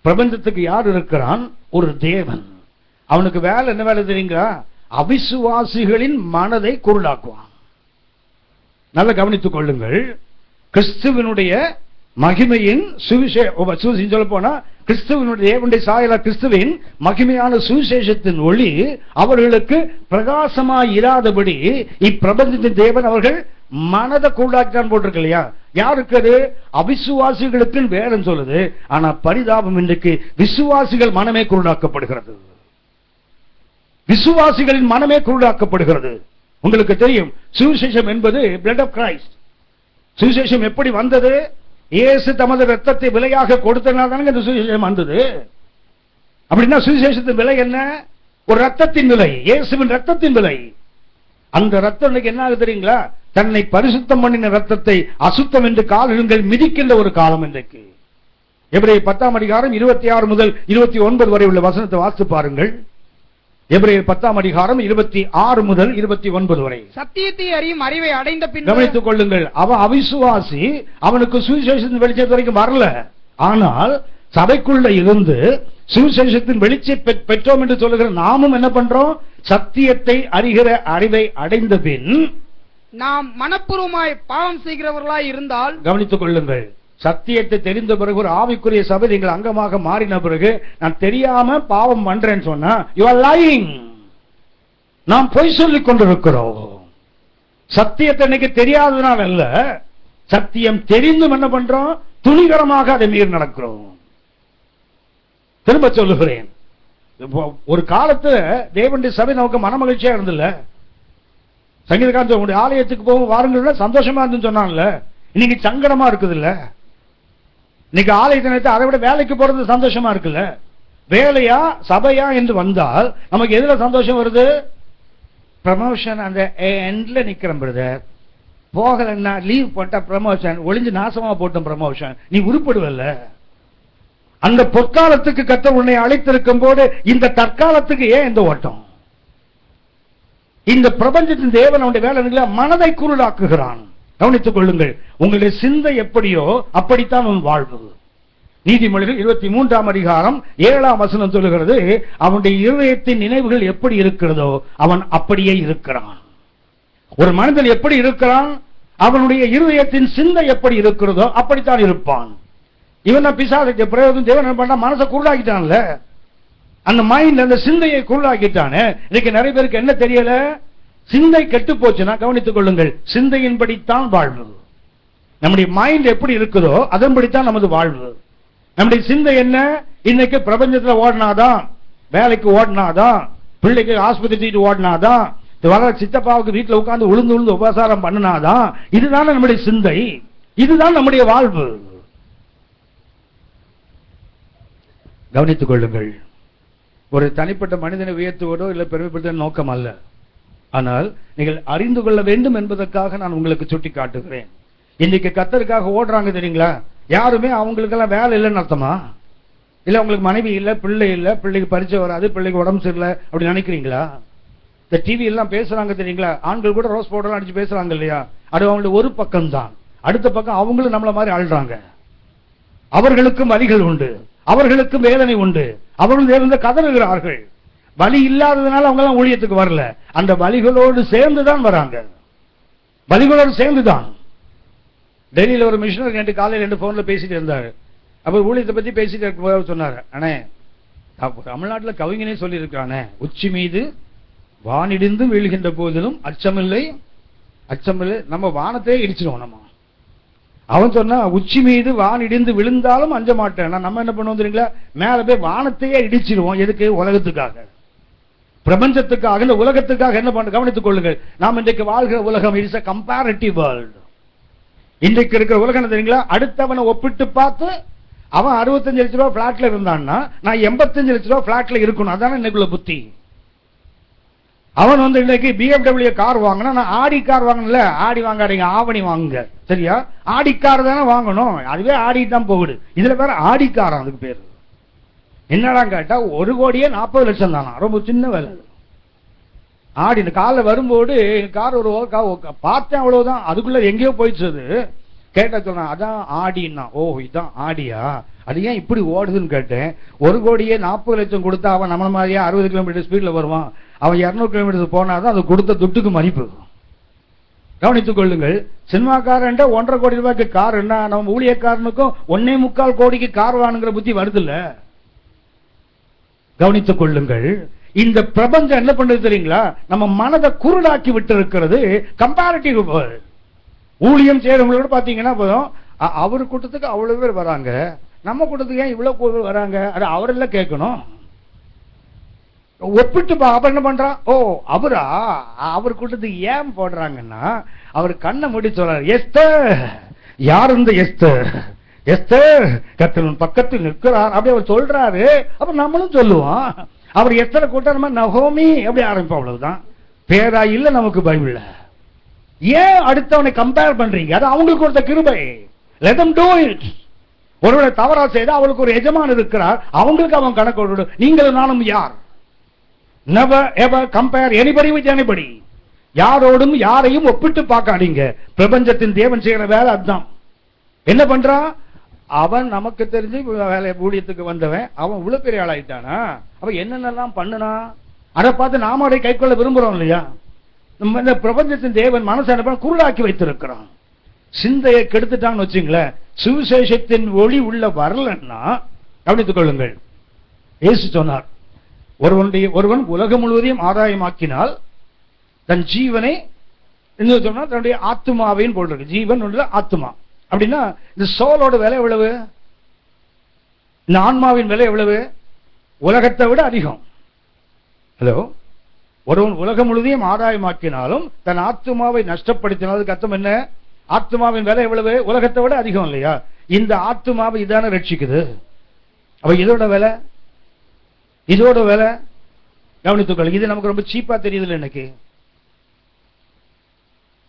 பிரபஞ்சத்துக்கு யார் இருக்கிறான்? ஒரு தேவன். அவனுக்கு வேலை என்ன வேலை தெரியுங்களா? அவிசுவாசிகளின் மனதை குருடாக்குவான். நல்ல கவனித்துக் கொள்ளுங்கள். கிறிஸ்துவனுடைய மகிமையின் சுவிசேஷம் சொல்ல போனா கிறிஸ்துவனுடைய தேவனுடைய சாயலா கிறிஸ்துவின் மகிமையான சுவிசேஷத்தின் ஒளி அவர்களுக்கு பிரகாசமாய் இராதபடி இப்பிரபஞ்சத்தின் தேவன் அவர்கள் மனதை குருடாக்கிட்டான் போட்டிருக்கு இல்லையா? யாருக்கு அது? அவிசுவாசிகளுக்கு வேதம் சொல்லுது. ஆனா பரிதாபம், இன்றைக்கு விசுவாசிகள் மனமே குருடாக்கப்படுகிறது. விசுவாசிகளின் மனமே குருடாக்கப்படுகிறது. உங்களுக்கு தெரியும், சுவிசேஷம் என்பது blood of Christ. சுவிசேஷம் எப்படி வந்தது? இயேசு தமது ரத்தத்தை விலையாக கொடுத்தனால தானே இந்த சுவிசேஷம் வந்தது. அப்படின்னா சுவிசேஷத்தின் விலை என்ன? ஒரு ரத்தத்தின் விலை, இயேசுவின் ரத்தத்தின் விலை. அந்த ரத்தம் இன்னைக்கு என்ன ஆகுது தெரியுங்களா? தன்னை பரிசுத்தம் பண்ணின ரத்தத்தை அசுத்தம் என்று கால்கள் மிதிக்கின்ற ஒரு காலம் இன்றைக்கு. எபிரேயர் 10ஆம் அதிகாரம் 26 முதல் 29 வரை உள்ள வசனத்தை வாசித்து பாருங்கள். எபிரேயர் 10ஆம் அதிகாரம் 26 முதல் 29 வரை. சத்தியத்தை அறியும் அறிவை அடைந்த பின் கவனித்துக் கொள்ளுங்கள். அவன் அவிசுவாசி, அவனுக்கு சுவிசேஷத்தின் வெளிச்சத்து வரைக்கும் வரல. ஆனால் சபைக்குள்ள இருந்து சுவிசேஷத்தின் வெளிச்சத்தை பெற்றோம் என்று சொல்லுகிற நாமும் என்ன பண்றோம்? சத்தியத்தை அறிகிற அறிவை அடைந்த பின் நாம் மனப்பூர்வமாய் பாவம் செய்கிறவர்களாய் இருந்தால், கவனித்துக் கொள்ளுங்கள், சத்தியத்தை தெரிந்த பிறகு ஒரு ஆவிக்குரிய சபை நீங்கள் அங்கமாக மாறின பிறகு நான் தெரியாம பாவம் பண்றேன்னு சொன்னா you are lying. நாம் பொய் சொல்லிக் கொண்டிருக்கிறோம். சத்தியத்தை இன்னைக்கு தெரியாததுனால அல்ல, சத்தியம் தெரிந்தும் என்ன பண்றோம்? துணிகரமாக அதை மீறி நடக்கிறோம். திரும்ப சொல்லுகிறேன், ஒரு காலத்துல தேவனுடைய சபை நமக்கு மனமகிழ்ச்சியா இருந்தில்ல. சங்கீதக்காரன் உங்களுடைய ஆலயத்துக்கு போகும் வாருங்கள் சந்தோஷமா இருந்துன்னு சொன்னான்ல. இன்னைக்கு சங்கடமா இருக்குது இல்ல? இன்னைக்கு ஆலயத்தினத்தை அதை விட வேலைக்கு போறது சந்தோஷமா இருக்குல்ல? வேலையா சபையா என்று வந்தால் நமக்கு எதுல சந்தோஷம் வருது? ப்ரமோஷன் அந்த எண்ட்ல நிக்கிறோம் பிரதர். போகலன்னா லீவ் போட்டா ப்ரமோஷன், ஒளிஞ்சு நாசமா போட்டோம் ப்ரமோஷன், நீ உருப்படுவல்ல. அந்த பொற்காலத்துக்கு கர்த்தர் உன்னை அழைத்திருக்கும் போது இந்த தற்காலத்துக்கு ஏன் இந்த ஓட்டம்? இந்த பிரபஞ்சத்தின் தேவன் அவனுடைய வேலை மனதை குருடாக்குகிறான். கவனித்துக் கொள்ளுங்கள், உங்களுடைய சிந்தை எப்படியோ அப்படித்தான் உன் வாழ்வு. நீதிமொழிகள் 23ஆம் அதிகாரம் 7ஆம் வசனம் சொல்லுகிறது, அவனுடைய இருதயத்தின் நினைவுகள் எப்படி இருக்கிறதோ அவன் அப்படியே இருக்கிறான். ஒரு மனிதன் எப்படி இருக்கிறான்? அவனுடைய இருதயத்தின் சிந்தை எப்படி இருக்கிறதோ அப்படித்தான் இருப்பான். இவன் பிசாசுக்கு பிரயோஜனம் தேவன் என்ன பண்ணா? மனசை குருடாக்கிட்டான்ல. அந்த மைண்ட், அந்த சிந்தையை குருடாக்கிட்டானே. இன்னைக்கு நிறைய பேருக்கு என்ன தெரியல? சிந்தை கெட்டு போச்சுன்னா கவனித்துக் கொள்ளுங்கள், சிந்தையின்படித்தான் வாழ்வு. நம்முடைய மைண்ட் எப்படி இருக்குதோ அதன்படித்தான் நமது வாழ்வு. நம்முடைய சிந்தை என்ன? இன்னைக்கு பிரபஞ்சத்தில் ஓடினாதான், வேலைக்கு ஓடினாதான், பிள்ளைக்கு ஆஸ்பத்திரி ஓடினாதான், வர சித்தப்பாவுக்கு வீட்டில் உட்கார்ந்து உளுந்து உளுந்து உபசாரம் பண்ணினாதான், இதுதான் நம்முடைய சிந்தை, இதுதான் நம்முடைய வாழ்வு. கவனித்துக் கொள்ளுங்கள், ஒரு தனிப்பட்ட மனிதனை உயர்த்துவதோ இல்லை பெருமைப்படுத்த நோக்கம் அல்ல. ஆனால் நீங்கள் அறிந்து கொள்ள வேண்டும் என்பதற்காக நான் உங்களுக்கு சுட்டி காட்டுகிறேன். இன்னைக்கு கர்த்தருக்காக ஓடுறாங்க தெரியுங்களா? யாருமே அவங்களுக்கெல்லாம் வேலை இல்லைன்னு அர்த்தமா? இல்ல உங்களுக்கு மனைவி இல்ல, பிள்ளை இல்ல, பிள்ளைக்கு பரிச்சை வராது, பிள்ளைக்கு உடம்பு சரியில்லை அப்படி நினைக்கிறீங்களா? இந்த டிவி எல்லாம் பேசுறாங்க தெரியுங்களா? ஆண்கள் கூட ரோஸ் பவுடர் அடிச்சு பேசுறாங்க இல்லையா? அது அவங்களுடைய ஒரு பக்கம் தான். அடுத்த பக்கம் அவங்களும் நம்மள மாதிரி ஆள்றாங்க. அவர்களுக்கும் வலிகள் உண்டு, அவர்களுக்கும் வேதனை உண்டு, அவர்கள் தேவன் கதறுகிறார்கள். வலி இல்லாததுனால அவங்க எல்லாம் ஊழியத்துக்கு வரல, அந்த வலிகளோடு சேர்ந்துதான் வராங்க. வலிகளோடு சேர்ந்துதான். டெல்லியில ஒரு மிஷினர் நேற்று காலையில் 2 போன்ல பேசிட்டு இருந்தாரு. அப்ப ஊழியத்தை பத்தி பேசிட்டு சொன்னாரு, அண்ணே தமிழ்நாட்டில் கவிஞனே சொல்லி இருக்கானே, உச்சி மீது வானிடிந்து வீழ்கின்ற போதிலும் அச்சமில்லை, அச்சமில்லை, நம்ம வானத்தையே இடிச்சிருவோம். நம்ம அவன் சொன்னா உச்சி மீது வானிடிந்து விழுந்தாலும் அஞ்ச மாட்டேன். நம்ம என்ன பண்ணுவோம் தெரியுங்களா? மேல போய் வானத்தையே இடிச்சிருவோம். எதுக்கு? உலகத்துக்காக, பிரபஞ்சத்துக்காக, இந்த உலகத்துக்காக என்ன பண்ண. கவனித்துக் கொள்ளுங்கள், நாம் இன்றைக்கு வாழ்கிற உலகம் இட்ஸ் a comparative world. இன்றைக்கு இருக்கிற உலகம் தெரியுங்களா? அடுத்தவனை ஒப்பிட்டு பார்த்து அவன் 65 லட்சம் ரூபாய் பிளாட்ல இருந்தான்னா நான் 85 லட்சம் ரூபாய் பிளாட்ல இருக்கணும். அதான இன்னைக்குள்ள புத்தி. அவன் இன்னைக்கு BMW கார் வாங்கினா நான் ஆடி கார் வாங்கல. ஆடி வாங்காதீங்க, ஆவணி வாங்குங்க, சரியா? ஆடி கார் தானே வாங்கணும், அதுவே ஆடி தான் போகுது. இதுல வேற ஆடி காரம், அதுக்கு பேரு என்னடா கேட்டா 1,40,00,000 தானா, ரொம்ப சின்ன வேலை. ஆடி இந்த கால வரும்போது கார் ஒரு பார்த்தேன், அவ்வளவுதான். அதுக்குள்ள எங்கேயோ போயிடுச்சு. கேட்ட சொன்னா அதான் ஆடின்னா, ஓ இதான் ஆடியா, அது ஏன் இப்படி ஓடுதுன்னு கேட்டேன். 1 கோடியே 40 லட்சம் கொடுத்தா அவன் நம்மள மாதிரியே 60 கிலோமீட்டர் ஸ்பீட்ல வருவான். அவன் 200 கிலோமீட்டர் போனாதான் அது கொடுத்த துட்டுக்கு மதிப்பு. கவனித்துக் கொள்ளுங்கள். சினிமாக்காரன் 1.5 கோடி ரூபாய்க்கு கார் என்ன, நம்ம ஊழியக்காரனுக்கும் 1.25 கோடிக்கு கார் வாங்குற புத்தி வருதுல்ல. கவனித்துக் கொள்ளுங்கள். இந்த பிரபஞ்சம் என்ன பண்ணுது தெரியுங்களா, நம்ம மனதை குருடாக்கி விட்டு இருக்கிறது. கம்பேரிட்டிவ் ஊழியம் செய்யறவங்களோட பாத்தீங்கன்னா போதும், அவர் கூட்டத்துக்கு அவ்வளவு பேர் வராங்க, நம்ம கூட்டத்துக்கு ஏன் இவ்வளவு பேர் வராங்க, அது அவரெல்லாம் கேட்கணும். ஒப்பிட்டு அப்ப என்ன பண்றான், ஓ அவரா, அவர் கூட்டத்துக்கு ஏன் போடுறாங்கன்னா அவர் கண்ணை மூடி சொல்றாரு, எஸ்தர் யார் இந்த எஸ்தர், எஸ்தர் கர்த்தரின் பக்கத்தில் நிற்கிறார் அப்படி அவர் சொல்றாரு. அப்ப நம்மளும் சொல்லுவோம். அவர் எஸ்தரை கூட்ட நம்ம நகோமி அப்படி ஆரம்பிப்போம். அவ்வளவுதான். பேரா இல்ல நமக்கு பைபிள்ல. ஏன் அடுத்தவனை கம்பேர் பண்றீங்க? அது அவங்களுக்கு கொடுத்த கிருபை. let them do it. ஒருவேளை தவறா செய்து அவளுக்கு ஒரு எஜமான் இருக்கிறார், அவங்களுக்கு அவன் கணக்கு. நீங்களும் நானும் யார்? never ever compare anybody with anybody. யாரோடும் யாரையும் ஒப்பிட்டு பார்க்காதீங்க. பிரபஞ்சத்தின் தேவன் செய்யற வேலை அதுதான். என்ன பண்றான் அவன்? நமக்கு தெரிஞ்சு வேலை ஊழியத்துக்கு வந்தவன் அவன் இவ்வளவு பெரிய ஆளாயிட்டானா, அவன் என்னென்னலாம் பண்ணுனா அதை பார்த்து நாம அதை கை கொள்ள விரும்புறோம் இல்லையா? நம்ம இந்த பிரபஞ்சத்தின் தேவன் மனசை குருடாக்கி வைத்திருக்கிறான். சிந்தையை கெடுத்துட்டான்னு வச்சுங்களேன். சுவிசேஷத்தின் ஒளி உள்ள வரலன்னா கவனித்துக் கொள்ளுங்கள். இயேசு சொன்னார், ஒருவன் உலகம் முழுவதையும் ஆதாயமாக்கினால் தன் ஜீவனை சொன்னால் தன்னுடைய ஆத்மாவையும் போடுறது. ஜீவன் உள்ள ஆத்மா அப்படின்னா இந்த சோலோட விலை எவ்வளவு, இந்த ஆன்மாவின் விலை எவ்வளவு? உலகத்தை விட அதிகம். ஹலோ, ஒருவன் உலகம் முழுவதையும் ஆதாயமாக்கினாலும் தன் ஆத்மாவை நஷ்டப்படுத்தினாலும் அர்த்தம் என்ன? ஆத்மாவின் விலை எவ்வளவு? உலகத்தை விட அதிகம் இல்லையா? இந்த ஆத்மாவை இதான ரட்சிக்குது. அப்ப இதோட விலை, இதோட விலை கவனித்துக்கொள்ள. இது நமக்கு ரொம்ப சீப்பா தெரியுது இல்லை இன்னைக்கு?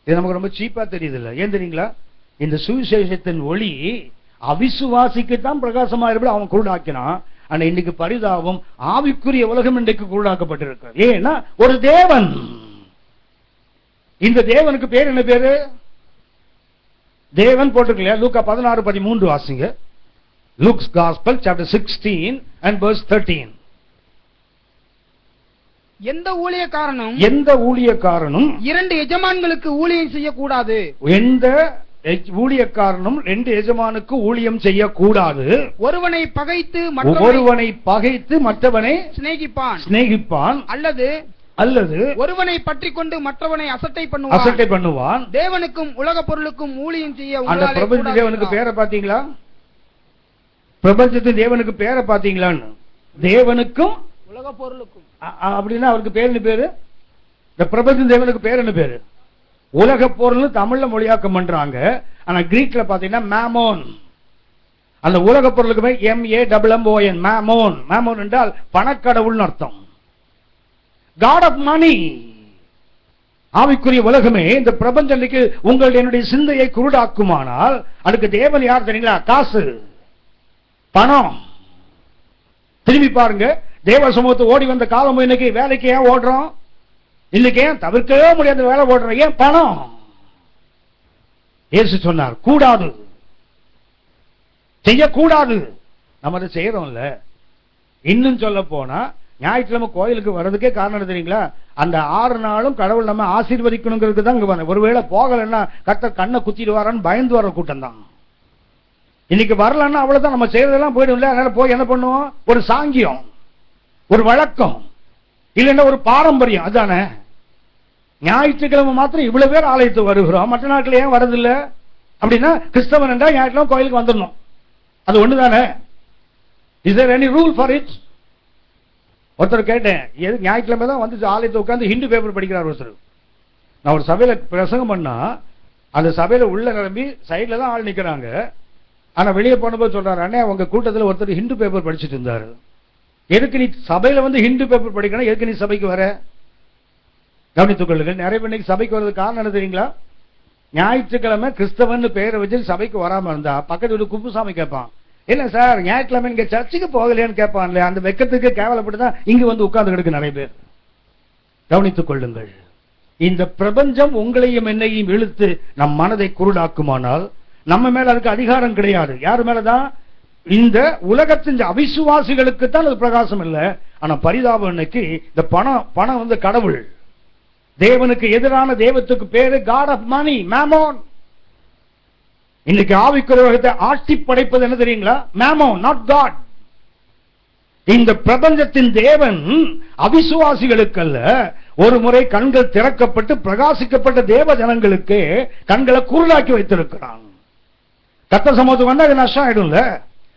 இது நமக்கு ரொம்ப சீப்பா தெரியுது இல்லை? ஏன் தெரியுங்களா? இந்த சுவிசேஷத்தின் ஒளி அவிசுவாசிக்குத்தான் பிரகாசமா இருப்பது அவன் குருடாக்கினான். ஆனா இன்னைக்கு பரிதாபம், ஆவிக்குரிய உலகம் இன்றைக்கு குருடாக்கப்பட்டிருக்கிறது. ஏன்னா ஒரு தேவன், இந்த தேவனுக்கு பேர் என்ன பேரு? தேவன் போட்டிருக்கலையா? லூக்கா 16:13 வாசிங்க. Luke's gospel chapter 16 and verse 13. எந்த ஊழியக்காரனும் 2 எஜமான்களுக்கு ஊழியம் செய்யக்கூடாது. எந்த ஊழியக்காரனும் 2 எஜமானுக்கு ஊழியம் செய்யக்கூடாது. ஒருவனை பகைத்து மற்றவனை சிநேகிப்பான். அல்லது ஒருவனை பற்றி கொண்டு மற்றவனை அசட்டை பண்ணுவான். தேவனுக்கும் உலக பொருளுக்கும் ஊழியம் செய்ய அந்த பிரபஞ்ச தேவனுக்கு பேரை பாத்தீங்களா? பிரபஞ்சத்தின் தேவனுக்கு பேரை பாத்தீங்களான்னு? தேவனுக்கும் உலக பொருளுக்கும் அப்படின்னா அவருக்கு பேர் என்ன பேரு? இந்த பிரபஞ்ச தேவனுக்கு பேர் என்ன பேரு? உலக பொருள் தமிழ்ல மொழியாக்கம் பண்றாங்க. ஆனா கிரீக்ல பாத்தீங்கன்னா மேமோன். அந்த உலக பொருளுக்கு MAMMON, மேமோன். மேமோன் என்றால் பணக்கடவுள் அர்த்தம். God of money. ஆவிக்குரிய உலகமே இந்த பிரபஞ்சத்துக்கு உங்கள் என்னுடைய சிந்தையை குருடாக்குமானால் அதுக்கு தேவன் யார் தெரியுங்களா? காசு, பணம். திரும்பி பாருங்க, தேவ சமூகத்தை ஓடி வந்த காலம் இன்னைக்கு வேலைக்கு ஏன் ஓடுறோம்? இன்னைக்கு ஏன் தவிர்க்கவே முடியாத வேலை ஓடுறோம்? ஏன்? பணம். இயேசு சொன்னார் கூடாது, செய்யக்கூடாது. நம்ம அதை செய்யறோம்ல. இன்னும் சொல்ல போனா ஞாயிற்றுக்கிழமை கோயிலுக்கு வர்றதுக்கே காரணம் தெரியுங்களா? அந்த 6 நாளும் கடவுள் நம்ம ஆசீர்வதிக்கணுங்கிறது தான் இங்க வர. ஒருவேளை போகலன்னா கர்த்தர் கண்ணை குத்திடுவாரான்னு பயந்து வர கூட்டம் தான். இன்னைக்கு வரலன்னா அவ்வளவுதான், நம்ம செய்யறதெல்லாம் போயிடும். அதனால போய் என்ன பண்ணுவோம்? ஒரு சாங்கியம், ஒரு வழக்கம், இல்லைன்னா ஒரு பாரம்பரியம். அதானே ஞாயிற்றுக்கிழமை மாத்திரம் இவ்வளவு பேர் ஆலயத்துக்கு வருகிறோம், மற்ற நாட்கள் ஏன் வரதில்லை? அப்படின்னா கிறிஸ்தவன் என்றா ஞாயிற்றுக்கிழமை கோயிலுக்கு வந்துடணும், அது ஒண்ணுதானே? Is there any rule for it? ஒருத்தர் கேட்டேன், எது ஞாயிற்றுக்கிழமை தான் வந்து ஆலயத்தை உட்கார்ந்து ஹிந்து பேப்பர் படிக்கிறார் ஒருத்தர். நான் ஒரு சபையில பிரசங்கம் பண்ணா, அந்த சபையில உள்ள நிரம்பி சைட்ல தான் ஆள் நிக்கிறாங்க. ஆனா வெளியே போனபோது சொல்றாரு, அண்ணே உங்க கூட்டத்தில் ஒருத்தர் ஹிந்து பேப்பர் படிச்சுட்டு இருந்தாரு. எதுக்கு நீ சபையில வந்து ஹிந்து பேப்பர் படிக்கணும்? எதுக்கு நீ சபைக்கு வர? கவனித்துக் கொள்ளுங்கள். நிறைய பேர் சபைக்கு வர்றது காரணம் என்ன தெரியுங்களா? ஞாயிற்றுக்கிழமை கிறிஸ்தவன் பெயரை வச்சு சபைக்கு வராம இருந்தா பக்கத்து வீட்டு குப்புசாமி கேட்பான், என்ன சார் ஞாயிற்றுக்கிழமை இங்க சர்ச்சுக்கு போகலையான்னு கேட்பான். இல்லையா? அந்த வெக்கத்துக்கு கேவலப்பட்டுதான் இங்க வந்து உட்கார்ந்து கிடக்கு நிறைய பேர். கவனித்துக் கொள்ளுங்கள். இந்த பிரபஞ்சம் உங்களையும் என்னையும் இழுத்து நம் மனதை குருடாக்குமானால் நம்ம மேல அதுக்கு அதிகாரம் கிடையாது. யாரு மேலதான்? இந்த உலகத்தின் அவிசுவாசிகளுக்கு தான் அது பிரகாசம் இல்லை. ஆனா பரிதாபம் இன்னைக்கு இந்த பணம் வந்து கடவுள். தேவனுக்கு எதிரான தெய்வத்துக்கு பேரு காட் ஆஃப் மணி, மேமோன். இன்னைக்கு ஆவிக்குரிய உலகத்தை ஆட்சி படைப்பது என்ன தெரியுங்களா? மேமோன், நாட் காட். இந்த பிரபஞ்சத்தின் தேவன் அவிசுவாசிகளுக்கு அல்ல, ஒரு முறை கண்கள் திறக்கப்பட்டு பிரகாசிக்கப்பட்ட தேவ ஜனங்களுக்கு கண்களை குருளாக்கி வைத்திருக்கிறான். கர்த்தர் சமூகத்துக்கு வந்தா அது நஷ்டம் ஆயிடும்ல.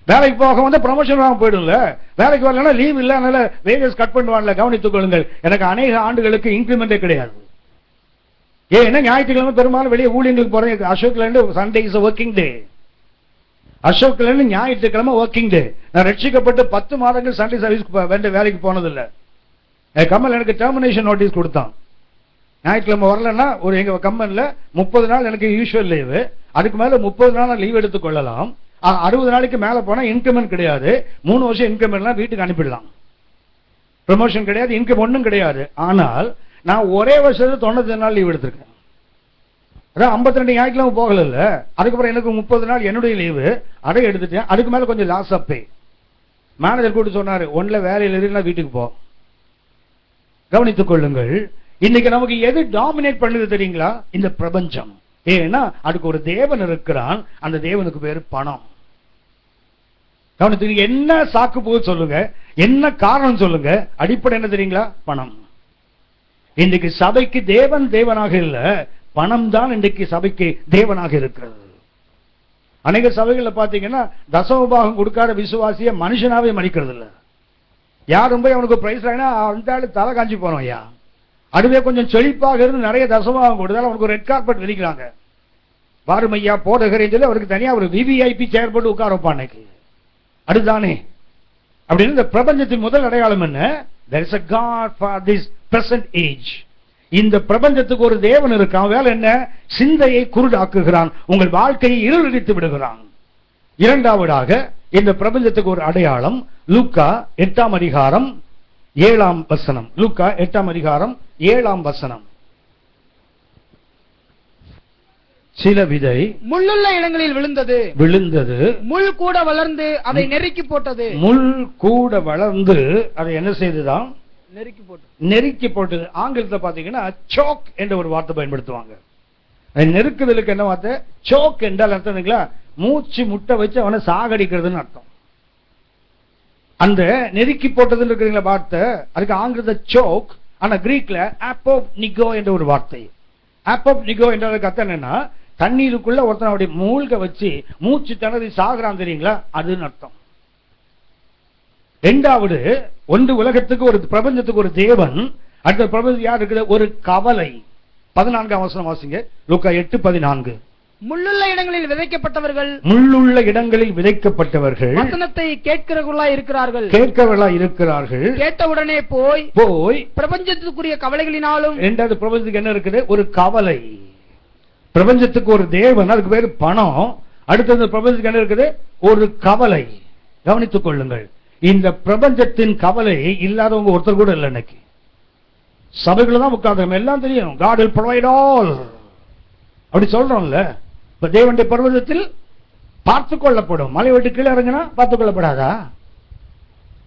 வேலைக்கு போக வந்து ப்ரமோஷன் போயிடும்ல. வேலைக்கு வரலன்னா லீவ் இல்ல, அதனால வேஜஸ் கட் பண்ணுவான்ல. கவனித்துக் கொள்ளுங்கள், எனக்கு அநேக ஆண்டுகளுக்கு இன்கிரிமெண்டே கிடையாது. ஏன்னா ஞாயிற்றுக்கிழமை பெரும்பாலும் வெளியே ஊழியர்களுக்கு போறேன். அசோக்ல இருந்து சண்டே இஸ் ஒர்க்கிங் டே. அசோக்ல இருந்து ஞாயிற்றுக்கிழமை ஒர்க்கிங் டே. நான் ரட்சிக்கப்பட்டு 10 மாதங்கள் சண்டே சர்வீஸ் வேலைக்கு போனதில்லை. கம்பெனி எனக்கு டெர்மினேஷன் நோட்டீஸ் கொடுத்தான். ஞாயிற்றுக்கிழமை வரலன்னா ஒரு எங்க கம்பெனில 30 நாள் எனக்கு யூசுவல் லீவு. அதுக்கு மேல 30 நாள் லீவ் எடுத்துக் கொள்ளலாம். 60 நாளைக்கு மேல போனா இன்கிரிமெண்ட் கிடையாது. 3 வருஷம் இன்கிரிமெண்ட் வீட்டுக்கு அனுப்பிடலாம். ப்ரமோஷன் கிடையாது, இன்கம் ஒன்றும் கிடையாது. ஆனால் நான் ஒரே வருஷத்துல 90 நாள் லீவ் எடுத்திருக்கேன். அதான் 52 ஞாயிற்றுக்கிழமை போகல. அதுக்கப்புறம் எனக்கு 30 நாள் என்னுடைய லீவு, அதை எடுத்துட்டேன். அதுக்கு மேல கொஞ்சம் லாஸ் ஆஃப் பே. மேனேஜர் கூட்டு சொன்னாரு, ஒன்ல வேலையில் இருந்தா வீட்டுக்கு போ. கவனித்துக் கொள்ளுங்கள், இன்னைக்கு நமக்கு எது டாமினேட் பண்ணுது தெரியுங்களா? இந்த பிரபஞ்சம். ஏன்னா அதுக்கு ஒரு தேவன் இருக்கிறான். அந்த தேவனுக்கு பேரு பணம். கவனித்து என்ன சாக்கு போது சொல்லுங்க, என்ன காரணம் சொல்லுங்க, அடிப்படை என்ன தெரியுங்களா? பணம். இன்றைக்கு சபைக்கு தேவன் தேவனாக இல்ல, பணம் தான் இன்றைக்கு சபைக்கு தேவனாக இருக்கிறது. அநேக சபைகள்ல பாத்தீங்கன்னா தசமபாகம் கொடுக்காத விசுவாசிய மனுஷனாவே மதிக்கிறது இல்ல. யாரும் போய் அவனுக்கு பிரைஸ் அந்த தலை காஞ்சி போனோம். ஐயா அதுவே கொஞ்சம் செழிப்பாக இருந்து நிறைய தசமபாகம் கொடுத்தாலும் அவனுக்கு ஒரு ரெட் கார்பெட் விரிக்கிறாங்க. பாருமையா போடுகிறேன் சொல்லி அவருக்கு தனியா ஒரு விவிஐபி சேர் போட்டு உட்கார வைப்பான். அதுதானே அப்படின்னு இந்த பிரபஞ்சத்தின் முதல் அடையாளம் என்ன? There is a God for this present age. இந்த பிரபஞ்சத்துக்கு ஒரு தேவன் இருக்கான். வேலை என்ன? சிந்தையை குருடாக்குகிறான், உங்கள் வாழ்க்கையை இருளடித்து விடுகிறான். இரண்டாவதாக இந்த பிரபஞ்சத்துக்கு ஒரு அடையாளம் லூக்கா 8ஆம் அதிகாரம் 7ஆம் வசனம். லூக்கா 8ஆம் அதிகாரம் 7ஆம் வசனம். சில விதை முள்ளுள்ள இடங்களில் விழுந்தது, முள் கூட வளர்ந்து அதை நெருக்கி போட்டது. முள் கூட வளர்ந்து அதை என்ன செய்துதான்? நெருக்கி போட்டது. ஆங்கிலத்தில் பாத்தீங்கன்னா சோக் என்ற ஒரு வார்த்தை பயன்படுத்துவாங்க. நெருக்குதலுக்கு என்ன வார்த்தை? சோக் என்றால் அர்த்தம் மூச்சு முட்டை வச்சு அவனை சாகடிக்கிறதுன்னு அர்த்தம். அந்த நெருக்கி போட்டது இருக்கிறீங்களா வார்த்தை, அதுக்கு ஆங்கிலத்தில் சோக். ஆனா கிரீக்ல ஆப்போப் நிகோ என்ற ஒரு வார்த்தை. ஆப்போப் நிகோ என்றதுக்கு அர்த்தம் என்னன்னா, தண்ணீருக்குள்ள ஒருத்தனுடைய மூழ்க வச்சு மூச்சு திணறி சாகுறான் தெரியுங்களா, அதுன்னு அர்த்தம். இரண்டாவது, ஒன்று உலகத்துக்கு ஒரு பிரபஞ்சத்துக்கு ஒரு தேவன், அடுத்த பிரபஞ்சம் யார் இருக்குது? ஒரு கவலை. 14ஆம் வசனம் வாசிங்க. லூக்கா 8:14. முள்ளுள்ள இடங்களில் விதைக்கப்பட்டவர்கள், முள்ளுள்ள இடங்களில் விதைக்கப்பட்டவர்கள் வசனத்தை கேட்கிறவர்களாய் இருக்கிறார்கள். கேட்டவுடனே போய் பிரபஞ்சத்துக்குரிய கவலைகளினாலும். இரண்டாவது பிரபஞ்சத்துக்கு என்ன இருக்குது? ஒரு கவலை. பிரபஞ்சத்துக்கு ஒரு தேவன், அதுக்கு பேரு பணம். அடுத்தது பிரபஞ்சத்துக்கு என்ன இருக்குது? ஒரு கவலை. கவனித்துக் கொள்ளுங்கள், இந்த பிரபஞ்சத்தின் கவலை இல்லாதவங்க ஒருத்தர் கூட இல்லை. இன்னைக்கு சபைகள் தான் உட்கார்ந்து எல்லாம் தெரியும். God will provide all அப்படி சொல்றோம்ல. இப்ப தேவனுடைய பர்வதத்தில் பார்த்துக் கொள்ளப்படும். மலை விட்டு கீழே இறங்கினா பார்த்துக் கொள்ளப்படாதா?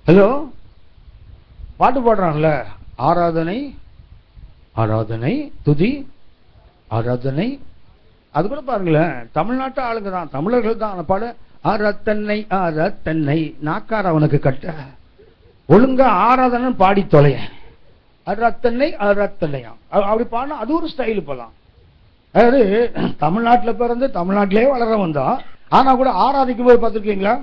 ஹலோ, பாட்டு பாடுறான்ல, ஆராதனை ஆராதனை துதி ஆராதனை. அது கூட பாருங்களேன், தமிழ்நாட்டு ஆளுங்க தான், தமிழர்கள் தான் பாடு. ஆராத்தன்னை ஆராத்தன்னை நாக்கார அவனுக்கு கட்ட ஒழுங்கா ஆராதனை பாடி தொலைய. ஆராத்தன்னை ஆராத்தன்னையா அப்படி பாடினா அது ஒரு ஸ்டைல். இப்பதான் அதாவது தமிழ்நாட்டில் பிறந்து தமிழ்நாட்டிலே வளரவன் தான். ஆனா கூட ஆராதிக்கும் போது பார்த்துருக்கீங்களா?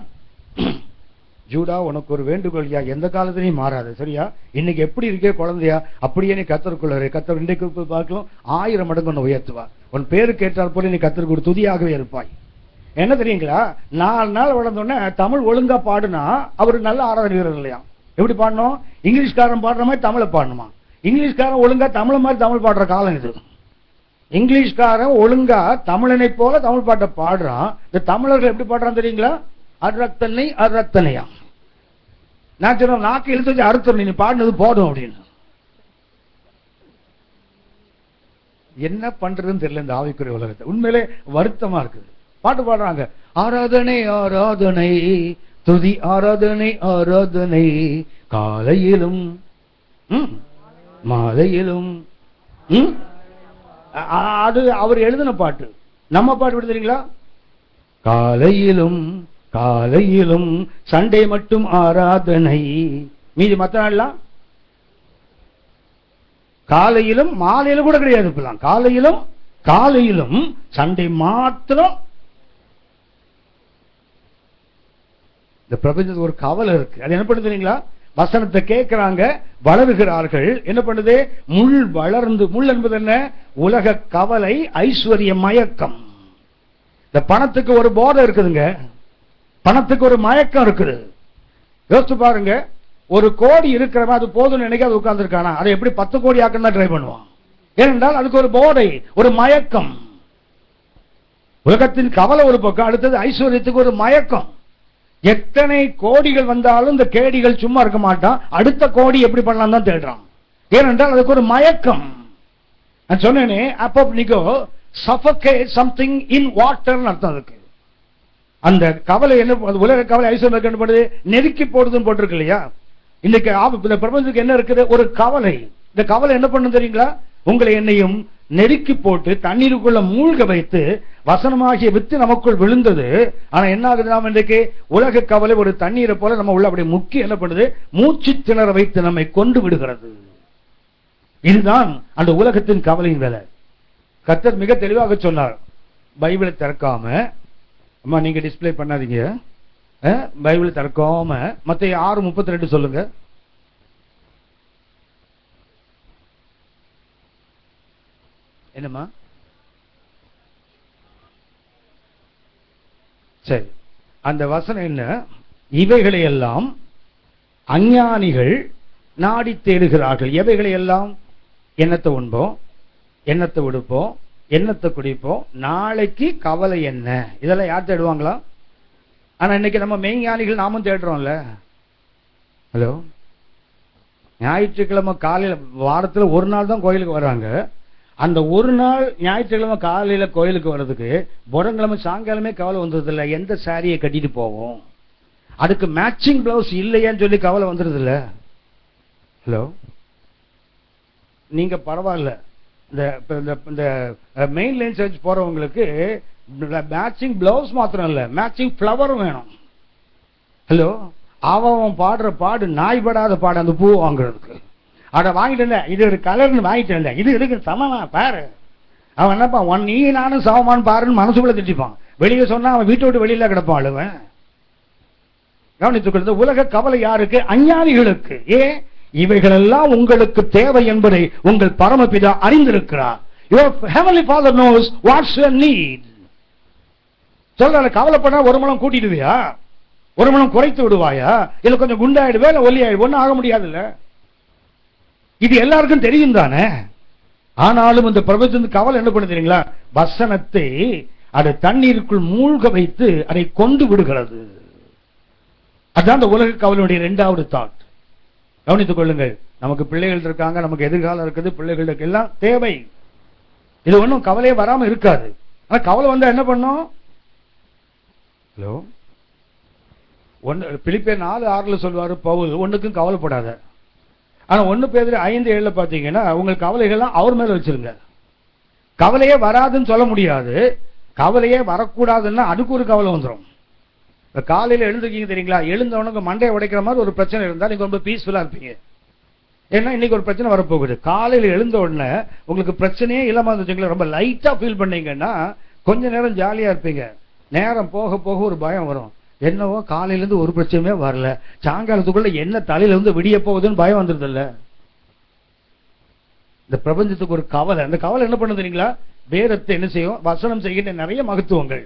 ஜூடா, உனக்கு ஒரு வேண்டுகோள்யா, எந்த காலத்திலையும் மாறாது, சரியா? இன்னைக்கு எப்படி இருக்கே குழந்தையா, அப்படியே நீ கத்தருக்குள்ள கத்தர் இன்றைக்கு பார்க்கலாம் 1000 மடங்கு ஒன்று உயர்த்துவா. உன் பேரு கேட்டால் போல நீ கத்தருக்கு ஒரு துதியாகவே இருப்பாய். என்ன தெரியுங்களா? 4 நாள் வளர்ந்தோடனே தமிழ் ஒழுங்கா பாடுனா அவரு நல்ல ஆராதனை வீரர் இல்லையா? எப்படி பாடணும்? இங்கிலீஷ்காரன் பாடுற மாதிரி தமிழை பாடணுமா? இங்கிலீஷ்காரன் ஒழுங்கா தமிழ மாதிரி தமிழ் பாடுற காலம் இது. இங்கிலீஷ்காரன் ஒழுங்கா தமிழனை போல தமிழ் பாட்டை பாடுறான். இந்த தமிழர்கள் எப்படி பாடுறான் தெரியுங்களா? அறத்தனை அறத்தனையா. நான் சொன்ன நாக்கு இழுத்து வச்சு அறுத்தனை, நீ பாடினது போதும் அப்படின்னு. என்ன பண்றதுன்னு தெரியல இந்த ஆவிக்குரிய உலகத்தை. உண்மையிலே வருத்தமா இருக்குது. பாட்டு பாடுறாங்க. ஆராதனை ஆராதனை துதி ஆராதனை ஆராதனை காலையிலும் மாலையிலும். அது அவர் எழுதின பாட்டு. நம்ம பாட்டு விடுறீங்களா? காலையிலும் காலையிலும் சண்டே மட்டும் ஆராதனை, மீதி மற்ற நாள்லாம் காலையிலும் மாலையிலும் கூட கிடையாது. இப்பெல்லாம் காலையிலும் காலையிலும் சண்டே மாத்திரம். இந்த பிரபஞ்சத்துக்கு ஒரு கவலை இருக்கு. அது என்ன பண்ணுது தெரியுங்களா? வசனத்தை கேட்கிறாங்க, வளருகிறார்கள். என்ன பண்ணுது? முள் வளர்ந்து, முள் என்பது என்ன? உலக கவலை, ஐஸ்வர்ய மயக்கம். இந்த பணத்துக்கு ஒரு போதை இருக்குதுங்க, பணத்துக்கு ஒரு மயக்கம் இருக்குது. யோசிச்சு பாருங்க, 1 கோடி இருக்கிறவன் அது போதும் நினைக்காது உட்கார்ந்து இருக்கானா, அதை எப்படி 10 கோடி ஆக்கணும் தான் ட்ரை பண்ணுவான். ஏனென்றால் அதுக்கு ஒரு போதை, ஒரு மயக்கம். உலகத்தின் கவலை ஒரு பக்கம், அடுத்தது ஐஸ்வர்யத்துக்கு ஒரு மயக்கம். எத்தனை கோடிகள் வந்தாலும் இந்த கேடிகள் சும்மா இருக்க மாட்டான், அடுத்த கோடி எப்படி பண்ணலாம் தான் தேடுறான். ஏனென்றால் அதுக்கு ஒரு மயக்கம். நான் சொன்னேனே, அப்போ நீங்க suffocate something in water அர்த்தம் அதுக்கு. அந்த கவலை என்ன, உலக கவலை ஐஸ்வர்யம் என்ன பண்ணுது? நெருக்கி போடுதுன்னு போட்டிருக்கு இல்லையா? இன்னைக்கு இந்த பிரபஞ்சத்துக்கு என்ன இருக்குது? ஒரு கவலை. இந்த கவலை என்ன பண்ணும் தெரியுங்களா? உங்களை என்னையும் நெருக்கி போட்டு தண்ணீருக்குள்ள மூழ்க வைத்து வசனமாகிய வித்து நமக்குள் விழுந்தது. ஆனா என்ன ஆகுது? நாம் இன்றைக்கு உலக கவலை ஒரு தண்ணீரை போல நம்ம உள்ள அப்படி முக்கி என்ன பண்ணுது? மூச்சு திணற வைத்து நம்மை கொண்டு விடுகிறது. இதுதான் அந்த உலகத்தின் கவலையின் வேலை. கர்த்தர் மிக தெளிவாக சொன்னார். பைபிளை திறக்காம, அம்மா நீங்க டிஸ்பிளே பண்ணாதீங்க, பைபிளை திறக்காம மத்தேயு 6:32 சொல்லுங்க. என்னம்மா? சரி, அந்த வசனம் என்ன? இவைகளை எல்லாம் அஞ்ஞானிகள் நாடி தேடுகிறார்கள். எவைகளை எல்லாம்? எண்ணத்தை உண்போம், எண்ணத்தை விடுப்போம், எண்ணத்தை குடிப்போம், நாளைக்கு கவலை என்ன, இதெல்லாம் யார் தேடுவாங்களா? ஆனா இன்னைக்கு நம்ம மெய்ஞானிகள் நாமும் தேடுறோம்ல. ஹலோ, ஞாயிற்றுக்கிழமை காலையில, வாரத்துல ஒரு நாள் தான் கோயிலுக்கு வர்றாங்க. அந்த ஒரு நாள் ஞாயிற்றுக்கிழமை காலையில கோயிலுக்கு வர்றதுக்கு புதன்கிழமை சாயங்காலமே கவலை வந்தது இல்ல, எந்த சாரியை கட்டிட்டு போவோம், அதுக்கு மேட்சிங் பிளவுஸ் இல்லையான்னு சொல்லி கவலை வந்துருது இல்ல. ஹலோ, நீங்க பரவாயில்ல, இந்த மெயின் லைன் சர்ச் போறவங்களுக்கு மேட்சிங் பிளவுஸ் மாத்திரம் இல்ல, மேட்சிங் பிளவரும் வேணும். ஹலோ, அவன் பாடுற பாடு நாய் படாத பாடு, அந்த பூ வாங்குறதுக்கு. அட வாங்கிட்டு இது ஒரு கலர்னு வாங்கிட்டு இது இருக்கு சமமா பாரு. அவன் என்னப்பா நீ நானும் சமமானு பாருன்னு மனசுக்குள்ள திட்டிப்பான். வெளியே சொன்னா அவன் வீட்டை விட்டு வெளியில கிடப்பான் அழுவன். கவனித்துக்கிறது. உலக கவலை யாருக்கு? அஞ்ஞானிகளுக்கு. ஏன்? இவைகளெல்லாம் உங்களுக்கு தேவை என்பதை உங்கள் பரமபிதா அறிந்திருக்கிறார். Your heavenly Father knows what's your need. சொல்ற கவலைப்பட ஒரு மலம் கூட்டிடுவியா, ஒரு மலம் குறைத்து விடுவாயா, இல்ல கொஞ்சம் குண்டாயிடுவே, இல்ல ஒல்லி ஆயிடு, ஒன்னும் ஆக முடியாது இல்ல. இது எல்லாருக்கும் தெரியும் தானே. ஆனாலும் இந்த பிரபஞ்சத்துக்கு கவலை என்ன பண்ண தெரியுங்களா? வசனத்தை அதை தண்ணீருக்குள் மூழ்க வைத்து அதை கொண்டு விடுகிறது. அதுதான் இந்த உலக கவலையுடைய 2வது தாட். கவனித்துக் கொள்ளுங்கள். நமக்கு பிள்ளைகள் இருக்காங்க, நமக்கு எதிர்காலம் இருக்குது, பிள்ளைகளுக்கு எல்லாம் தேவை. இது ஒன்றும் கவலையே வராம இருக்காது. ஆனா கவலை வந்தா என்ன பண்ணும்? ஹலோ, பிலிப்பியர் 4:6 சொல்வாரு பவுல், ஒண்ணுக்கும் கவலைப்படாத. ஆனா 1 பேதுரு 5:7 பாத்தீங்கன்னா உங்களுக்கு கவலைகள்லாம் அவர் மேல வச்சிருங்க. கவலையே வராதுன்னு சொல்ல முடியாது, கவலையே வரக்கூடாதுன்னா அதுக்கு ஒரு கவலை வந்துடும். காலையில எழுந்துக்கீங்க தெரியுங்களா, எழுந்தவனுக்கு மண்டையை உடைக்கிற மாதிரி ஒரு பிரச்சனை இருந்தா நீங்க ரொம்ப பீஸ்ஃபுல்லா இருப்பீங்க. ஏன்னா இன்னைக்கு ஒரு பிரச்சனை வரப்போகுது. காலையில எழுந்த உடனே உங்களுக்கு பிரச்சனையே இல்லாம இருந்துச்சுங்களா, ரொம்ப லைட்டா ஃபீல் பண்ணீங்கன்னா கொஞ்ச நேரம் ஜாலியா இருப்பீங்க. நேரம் போக போக ஒரு பயம் வரும். என்னவோ காலையில இருந்து ஒரு பிரச்சனையே வரல, சாயங்காலத்துக்குள்ள என்ன தலையில இருந்து விடிய போகுதுன்னு பயம் வந்துருது இல்ல. இந்த பிரபஞ்சத்துக்கு ஒரு கவலை. அந்த கவலை என்ன பண்ணு தெரியுங்களா? வேதத்தை என்ன செய்யும்? வசனம் செய்கின்ற நிறைய மகத்துவங்கள்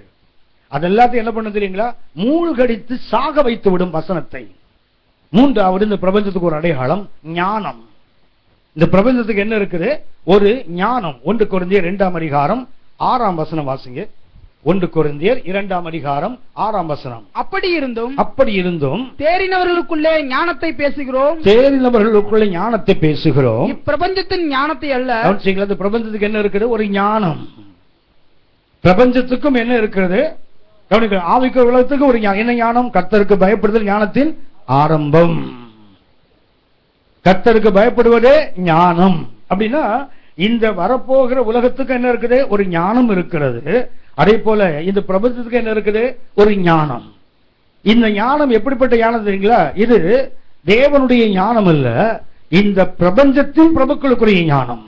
அதெல்லாத்தையும் என்ன பண்ண தெரியுங்களா? மூழ்கடித்து சாக வைத்து விடும் வசனத்தை. 3வது இந்த பிரபஞ்சத்துக்கு ஒரு அடையாளம் ஞானம். இந்த பிரபஞ்சத்துக்கு என்ன இருக்குது? ஒரு ஞானம். 1 கொரிந்தியர் 2ஆம் அதிகாரம் 6ஆம் வசனம் வாசிங்க. 1 கொரிந்தியர் 2ஆம் அதிகாரம் 6ஆம் வசனம். அப்படி இருந்தும் தேறினவர்களுக்குள்ளே ஞானத்தை பேசுகிறோம், தேறினவர்களுக்குள்ளே ஞானத்தை பேசுகிறோம், இப்பிரபஞ்சத்தின் ஞானத்தை அல்ல. இந்த பிரபஞ்சத்துக்கு என்ன இருக்குது? ஒரு ஞானம். பிரபஞ்சத்துக்கும் என்ன இருக்கிறது? ஆவிக்குரிய உலகத்துக்கு ஒரு என்ன ஞானம்? கர்த்தருக்கு பயப்படுதல் ஞானத்தின் ஆரம்பம். கர்த்தருக்கு பயப்படுவதே ஞானம். அப்படின்னா இந்த வரப்போகிற உலகத்துக்கு என்ன இருக்குது? ஒரு ஞானம் இருக்கிறது. அதே போல இந்த பிரபஞ்சத்துக்கு என்ன இருக்குது? ஒரு ஞானம். இந்த ஞானம் எப்படிப்பட்ட ஞானம் தெரியுங்களா? இது தேவனுடைய ஞானம் அல்ல, இந்த பிரபஞ்சத்தின் பிரபுக்களுக்குரிய ஞானம்.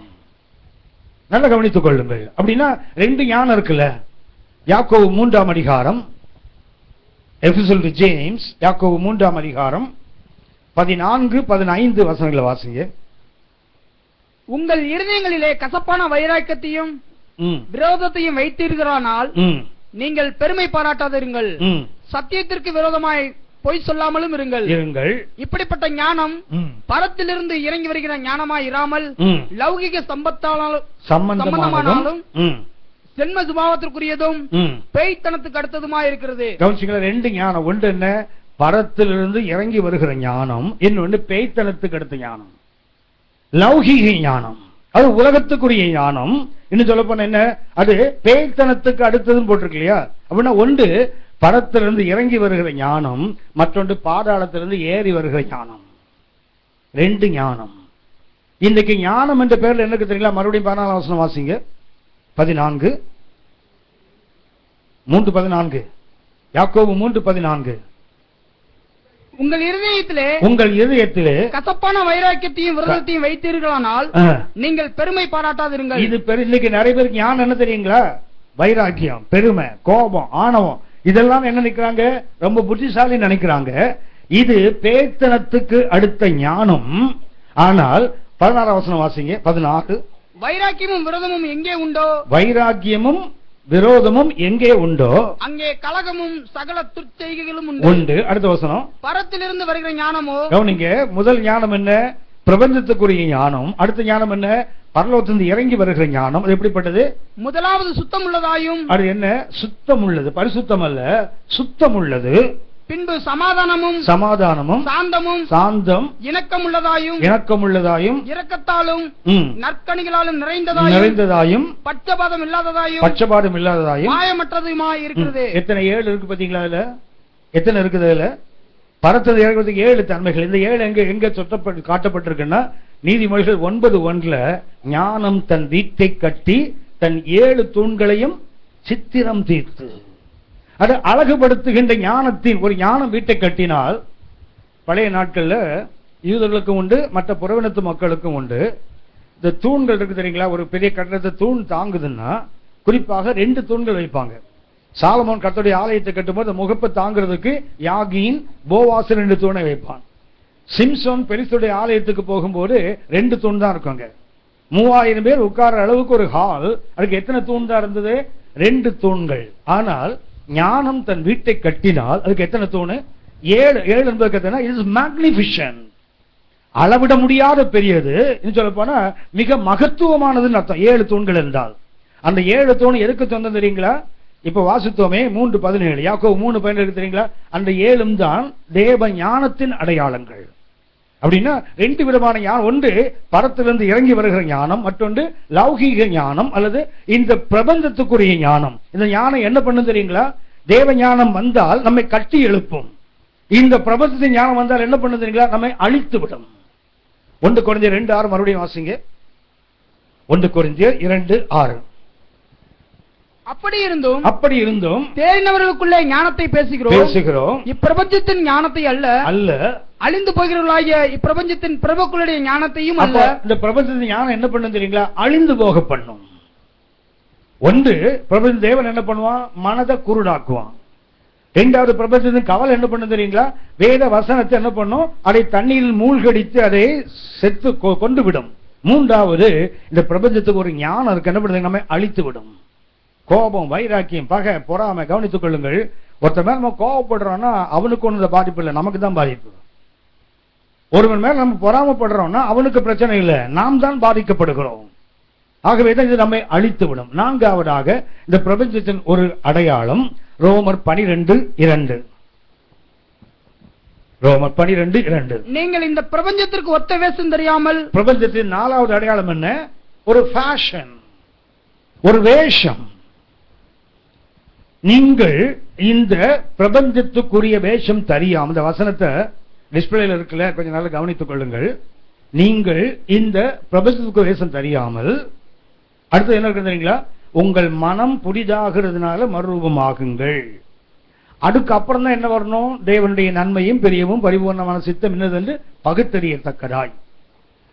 நல்லா கவனித்துக் கொள்ளுங்கள். அப்படின்னா ரெண்டு ஞானம் இருக்குல்ல. யாக்கோபு 3ஆம் அதிகாரம், எபிஸ்டல் டு ஜேம்ஸ், யாக்கோபு 3ஆம் அதிகாரம் 14-15 வசனங்களை வாசிங்க. உங்கள் இருதயங்களிலே கசப்பான வைராக்கியத்தையும் விரோதத்தையும் வைத்தீர்களானால் நீங்கள் பெருமை பாராட்டாதிருங்கள். சத்தியத்திற்கு விரோதமாய் பொய் சொல்லாமலும் இருங்கள். இப்படிப்பட்ட ஞானம் பரத்திலிருந்து இறங்கி வருகிற ஞானமாய் இராமல் லௌகிக சம்பந்தமானாலும் ஜென்ம சுபாவத்திற்குரியதும் பேய்த்தனத்துக்கு அடுத்ததுமாய் இருக்கிறது. கவனிச்சுங்களா? ரெண்டு ஞானம். ஒன்று என்ன? பரத்திலிருந்து இறங்கி வருகிற ஞானம். இன்னொன்று பேய்த்தனத்துக்கு அடுத்த ஞானம், லௌகிக ஞானம். அது உலகத்துக்குரிய ஞானம். இன்னும் சொல்ல போன என்ன? அது பேய்த்தனத்துக்கு அடுத்ததுன்னு போட்டிருக்கு இல்லையா? அப்படின்னா ஒன்று பரத்திலிருந்து இறங்கி வருகிற ஞானம், மற்றொன்று பாதாளத்திலிருந்து ஏறி வருகிற ஞானம். ரெண்டு ஞானம். இன்னைக்கு ஞானம் என்ற பேர்ல என்ன தெரியுங்களா? மறுபடியும் 14ஆம் வசனம் வாசிங்க. 3:14 யாக்கோபு 3:14. உங்கள் இருதயத்திலே கசப்பான வைராக்கியத்தையும் விரோதத்தையும் வைத்தீர்களானால் நீங்கள் பெருமை பாராட்டாதிருங்கள். இது இன்னைக்கு நிறைய பேருக்கு ஞானம் என்ன தெரியுங்களா? வைராக்கியம், பெருமை, கோபம், ஆணவம், இதெல்லாம் என்ன நினைக்கிறாங்க? ரொம்ப புத்திசாலி நினைக்கிறாங்க. இது பேய்த்தனத்துக்கு அடுத்த ஞானம். ஆனால் 16ஆம் வசனம் வாசிங்க. 16. வைராக்கியமும் விரோதமும் எங்கே உண்டோ, வைராக்கியமும் விரோதமும் எங்கே உண்டோ அங்கே கலகமும் சகல துர்ச்செய்கைகளும் உண்டு. அடுத்த வசனம். பரத்திலிருந்து வருகிற ஞானமோ, கவனிங்க, முதல் ஞானம் என்ன? பிரபஞ்சத்துக்குரிய ஞானம். அடுத்த ஞானம் என்ன? பரலோகத்திலிருந்து இறங்கி வருகிற ஞானம். அது எப்படிப்பட்டது? முதலாவது சுத்தம் உள்ளதாயும். அது என்ன? சுத்தம் உள்ளது, பரிசுத்தம் அல்ல, சுத்தம் உள்ளது. பின்பு சமாதானமும் சாந்தம் இணக்கம் உள்ளதாயும் இரக்கத்தாலும் நற்கனிகளாலும் நிறைந்ததாயும் பட்சபாதம் இல்லாததாயும் மாயமற்றதுமாய் இருக்கிறது. எத்தனை 7 இருக்கு பாத்தீங்களா? அதுல எத்தனை இருக்குது? அதுல பரத்தது இறங்குறதுக்கு 7 தன்மைகள். இந்த 7 எங்க காட்டப்பட்டிருக்குன்னா நீதிமொழிகள் 9:1 ஞானம் தன் வீட்டை கட்டி தன் 7 தூண்களையும் சித்திரம் தீர்த்து. அது அழகுபடுத்துகின்ற ஞானத்தின் ஒரு ஞானம் வீட்டை கட்டினால், பழைய நாட்கள்ல யூதர்களுக்கும் உண்டு, மற்ற புறவினத்து மக்களுக்கும் உண்டு. இந்த தூண்கள் இருக்கு தெரியுங்களா? ஒரு பெரிய கட்டடத்தை தூண் தாங்குதுன்னா குறிப்பாக 2 தூண்கள் வைப்பாங்க. சாலமோன் கர்த்தருடைய ஆலயத்தை கட்டும்போது முகப்பை தாங்கிறதுக்கு யாகீன், போவாஸ் 2 தூணை வைப்பான். சிம்சோன் பெலிஸ்தருடைய ஆலயத்துக்கு போகும்போது 2 தூண் தான் இருக்குங்க. 3000 பேர் உட்கார அளவுக்கு ஒரு ஹால். அதுக்கு எத்தனை தூண் தான் இருந்தது? 2 தூண்கள். ஆனால் ஞானம் தன் வீட்டை கட்டினால் அதுக்கு எத்தனை தூணு? 7 என்பது இஸ் மேக்னிஃபிஷன், அளவிட முடியாத பெரியது. சொல்ல போனா மிக மகத்துவமானதுன்னு அர்த்தம் 7 தூண்கள் என்றால். அந்த 7 தூண் எதுக்கு சொந்தம் தெரியுங்களா? இப்ப வாசித்தோமே 3:17, யாக்கோபு 3:17 தெரியுங்களா? அந்த 7 தான் தேவ ஞானத்தின் அடையாளங்கள். அப்படின்னா 2 விதமான ஞானம். ஒன்று பரத்திலிருந்து இறங்கி வருகிற ஞானம், மற்றொன்று லௌகீக ஞானம் அல்லது இந்த பிரபஞ்சத்துக்குரிய ஞானம். இந்த ஞானம் என்ன பண்ணும் தெரியுங்களா? தேவ ஞானம் வந்தால் நம்மை கட்டி எழுப்பும். இந்த பிரபஞ்சத்தின் ஞானம் வந்தால் என்ன பண்ணும் தெரியுங்களா? நம்மை அழித்து விடும். 1 கொரிந்தியர் 2:6 மறுபடியும் வாசிங்க. 1 கொரிந்தியர் 2:6. அப்படி இருந்தும் தேறினவர்களுக்குள்ளே ஞானத்தை பேசுகிறோம், இப்பிரபஞ்சத்தின் ஞானத்தை அல்ல, அழிந்து போகிறவர்களாகிய இப்பிரபஞ்சத்தின் பிரபுக்களுடைய ஞானத்தையும் அல்ல. இந்த பிரபஞ்சத்தின் ஞானம் என்ன பண்ணும் தெரியுங்களா? அழிந்து போக பண்ணும். ஒன்று பிரபஞ்ச தேவன் என்ன பண்ணுவான்? மனதை குருடாக்குவான். 2வது பிரபஞ்சத்தின் கவலை என்ன பண்ணும் தெரியுங்களா? வேத வசனத்தை என்ன பண்ணும்? அதை தண்ணீரில் மூழ்கடித்து அதை செத்து கொண்டு விடும். 3வது இந்த பிரபஞ்சத்துக்கு ஒரு ஞானம் இருக்கு, என்ன பண்ணுது? நம்ம அழித்து விடும். கோபம், வைராக்கியம், பகை, பொறாமை. கவனித்துக் கொள்ளுங்கள். ஒருத்தர் மேல நம்ம கோபப்படுறோம்னா அவனுக்கு ஒண்ணு பாதிப்பு இல்லை, நமக்கு தான் பாதிப்பு. ஒருவன் மேல நம்ம பொறாமப்படுறோம்னா அவனுக்கு பிரச்சனை இல்லை, நாம் தான் பாதிக்கப்படுகிறோம். ஆகவே தான் இது நம்மை அழித்து விடும். 4வதாக இந்த பிரபஞ்சத்தின் ஒரு அடையாளம் ரோமர் 12:2. ரோமர் 12:2. நீங்கள் இந்த பிரபஞ்சத்திற்கு ஒத்த வேஷம் தெரியாமல். பிரபஞ்சத்தின் 4வது அடையாளம் என்ன? ஒரு ஃபேஷன், ஒரு வேஷம். நீங்கள் இந்த பிரபஞ்சத்துக்குரிய வேஷம் தெரியாமல், இந்த வசனத்தை டிஸ்பிளேல இருக்குல்ல, கொஞ்சம் நல்லா கவனித்துக் கொள்ளுங்கள். நீங்கள் இந்த பிரபஞ்சத்துக்கு வேஷம் தெரியாமல், அடுத்து என்ன இருக்கு தெரியுங்களா, உங்கள் மனம் புதிதாகிறதுனால மறுரூபமாகுங்கள். அதுக்கு அப்புறம் தான் என்ன வரணும், தேவனுடைய நன்மையும் பெரியவும் பரிபூர்ணமான சித்தம் என்னது என்று பகுத்தறியத்தக்கதாய்.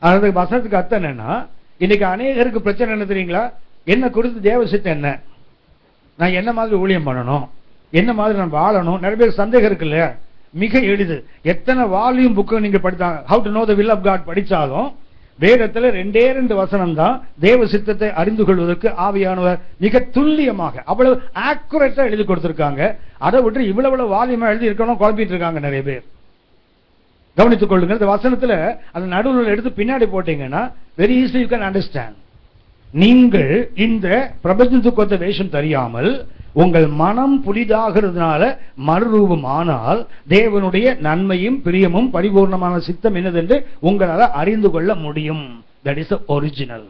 அதாவது வசனத்துக்கு அர்த்தம் என்னன்னா, இன்னைக்கு அநேகருக்கு பிரச்சனை என்ன தெரியுங்களா, என்ன குறித்து தேவ சித்தம் என்ன, நான் என்ன மாதிரி ஊழியம் பண்ணணும், என்ன மாதிரி நான் வாழணும், நிறைய பேர் சந்தேகம் இருக்கு இல்லையா. மிக எளிது, எத்தனை வால்யூம் புக்கு நீங்க படித்தாங்க, how to know the will of God படிச்சாலும் வேதத்துல 2 வசனம் தான் தேவ சித்தத்தை அறிந்து கொள்வதற்கு ஆவியானவர் மிக துல்லியமாக அவ்வளவு ஆக்குரேட்டா எழுதி கொடுத்திருக்காங்க. அதை விட்டு இவ்வளவு வால்யூமா எழுதி இருக்கணும் குழப்பிட்டு இருக்காங்க நிறைய பேர். கவனித்துக் கொள்ளுங்கள். இந்த வசனத்துல அந்த நடுவில் எடுத்து பின்னாடி போட்டீங்கன்னா very easily you can understand. நீங்கள் இந்த பிரபஞ்சத்துக்கு வேஷம் தெரியாமல் உங்கள் மனம் புதிதாகிறதுனால மறுரூபம் ஆனால் தேவனுடைய நன்மையும் பிரியமும் பரிபூர்ணமான சித்தம் என்னதென்று உங்களால் அறிந்து கொள்ள முடியும். That is original.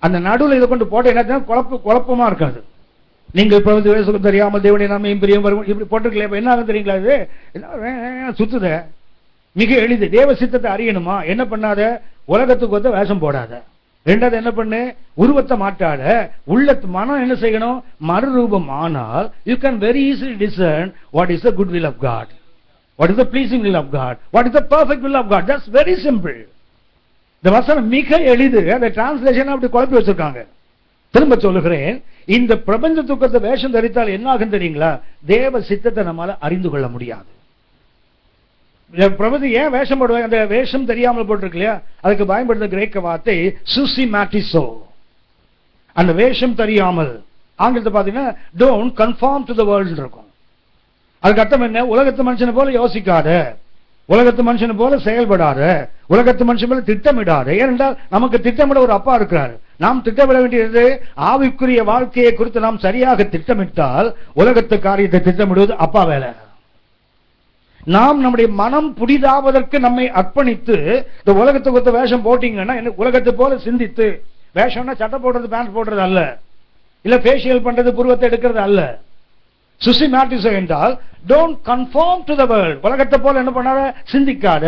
அந்த நடுவில் இதை கொண்டு போட்ட என்ன குழப்பமா இருக்காது. நீங்கள் பிரபஞ்சத்துக்கு தெரியாமல் தேவனுடைய நன்மையும் பிரியம் இப்படி போட்டிருக்கல, என்ன ஆகும் தெரியுங்களா, இது சுத்துத. மிக எளிது. தேவ சித்தத்தை அறியணுமா, என்ன பண்ணாத, உலகத்துக்கு வந்து வேஷம் போடாத. ரெண்டாவது என்ன பண்ணு, உருவத்தை மாட்டாத, உள்ள மனம் என்ன செய்யணும், மறுரூபம் ஆனால் you can very easily discern what is the good will of God, what is the pleasing will of God, what is the perfect will of God. That's very simple. இந்த வசனம் மிக எளிது. அந்த டிரான்ஸ்லேஷன் அப்படி குழப்பி வச்சிருக்காங்க. திரும்ப சொல்லுகிறேன், இந்த பிரபஞ்சத்துக்கு வேஷம் தரித்தால் என்ன ஆகும் தெரியுங்களா, தேவ சித்தத்தை நம்மால அறிந்து கொள்ள முடியாது. பிரபதி ஏன் வேஷம் போடுவாங்க, அந்த வேஷம் தெரியாமல் போட்டிருக்கு இல்லையா, அதுக்கு பயன்படுத்த கிரேக்க வார்த்தை சுசிமேட்டிசோ. அந்த வேஷம் தெரியாமல் ஆங்கிலத்தை பாத்தீங்கன்னா don't confirm to the world இருக்கும். அதுக்கு அர்த்தம் என்ன, உலகத்து மனுஷனை போல யோசிக்காத, உலகத்து மனுஷனை போல செயல்படாத, உலகத்து மனுஷன் போல திட்டமிடாத. ஏனென்றால் நமக்கு திட்டமிட ஒரு அப்பா இருக்கிறார். நாம் திட்டமிட வேண்டியது ஆவிக்குரிய வாழ்க்கையை குறித்து நாம் சரியாக திட்டமிட்டால் உலகத்து காரியத்தை திட்டமிடுவது அப்பா வேலை. நாம் நம்முடைய மனம் புதிதாவதற்கு நம்மை அர்ப்பணித்து இந்த உலகத்துக்கு வேஷம் போட்டீங்கன்னா, உலகத்தை போல சிந்தித்து, வேஷம்னா சட்டை போடுறது பேண்ட் போடுறது அல்ல, இல்ல ஃபேஷியல் பண்றது புருவத்தை எடுக்கிறது அல்ல. சுசிமேட்டிசம் என்றால் don't confirm to the world. உலகத்தை போல என்ன பண்ணாத, சிந்திக்காத,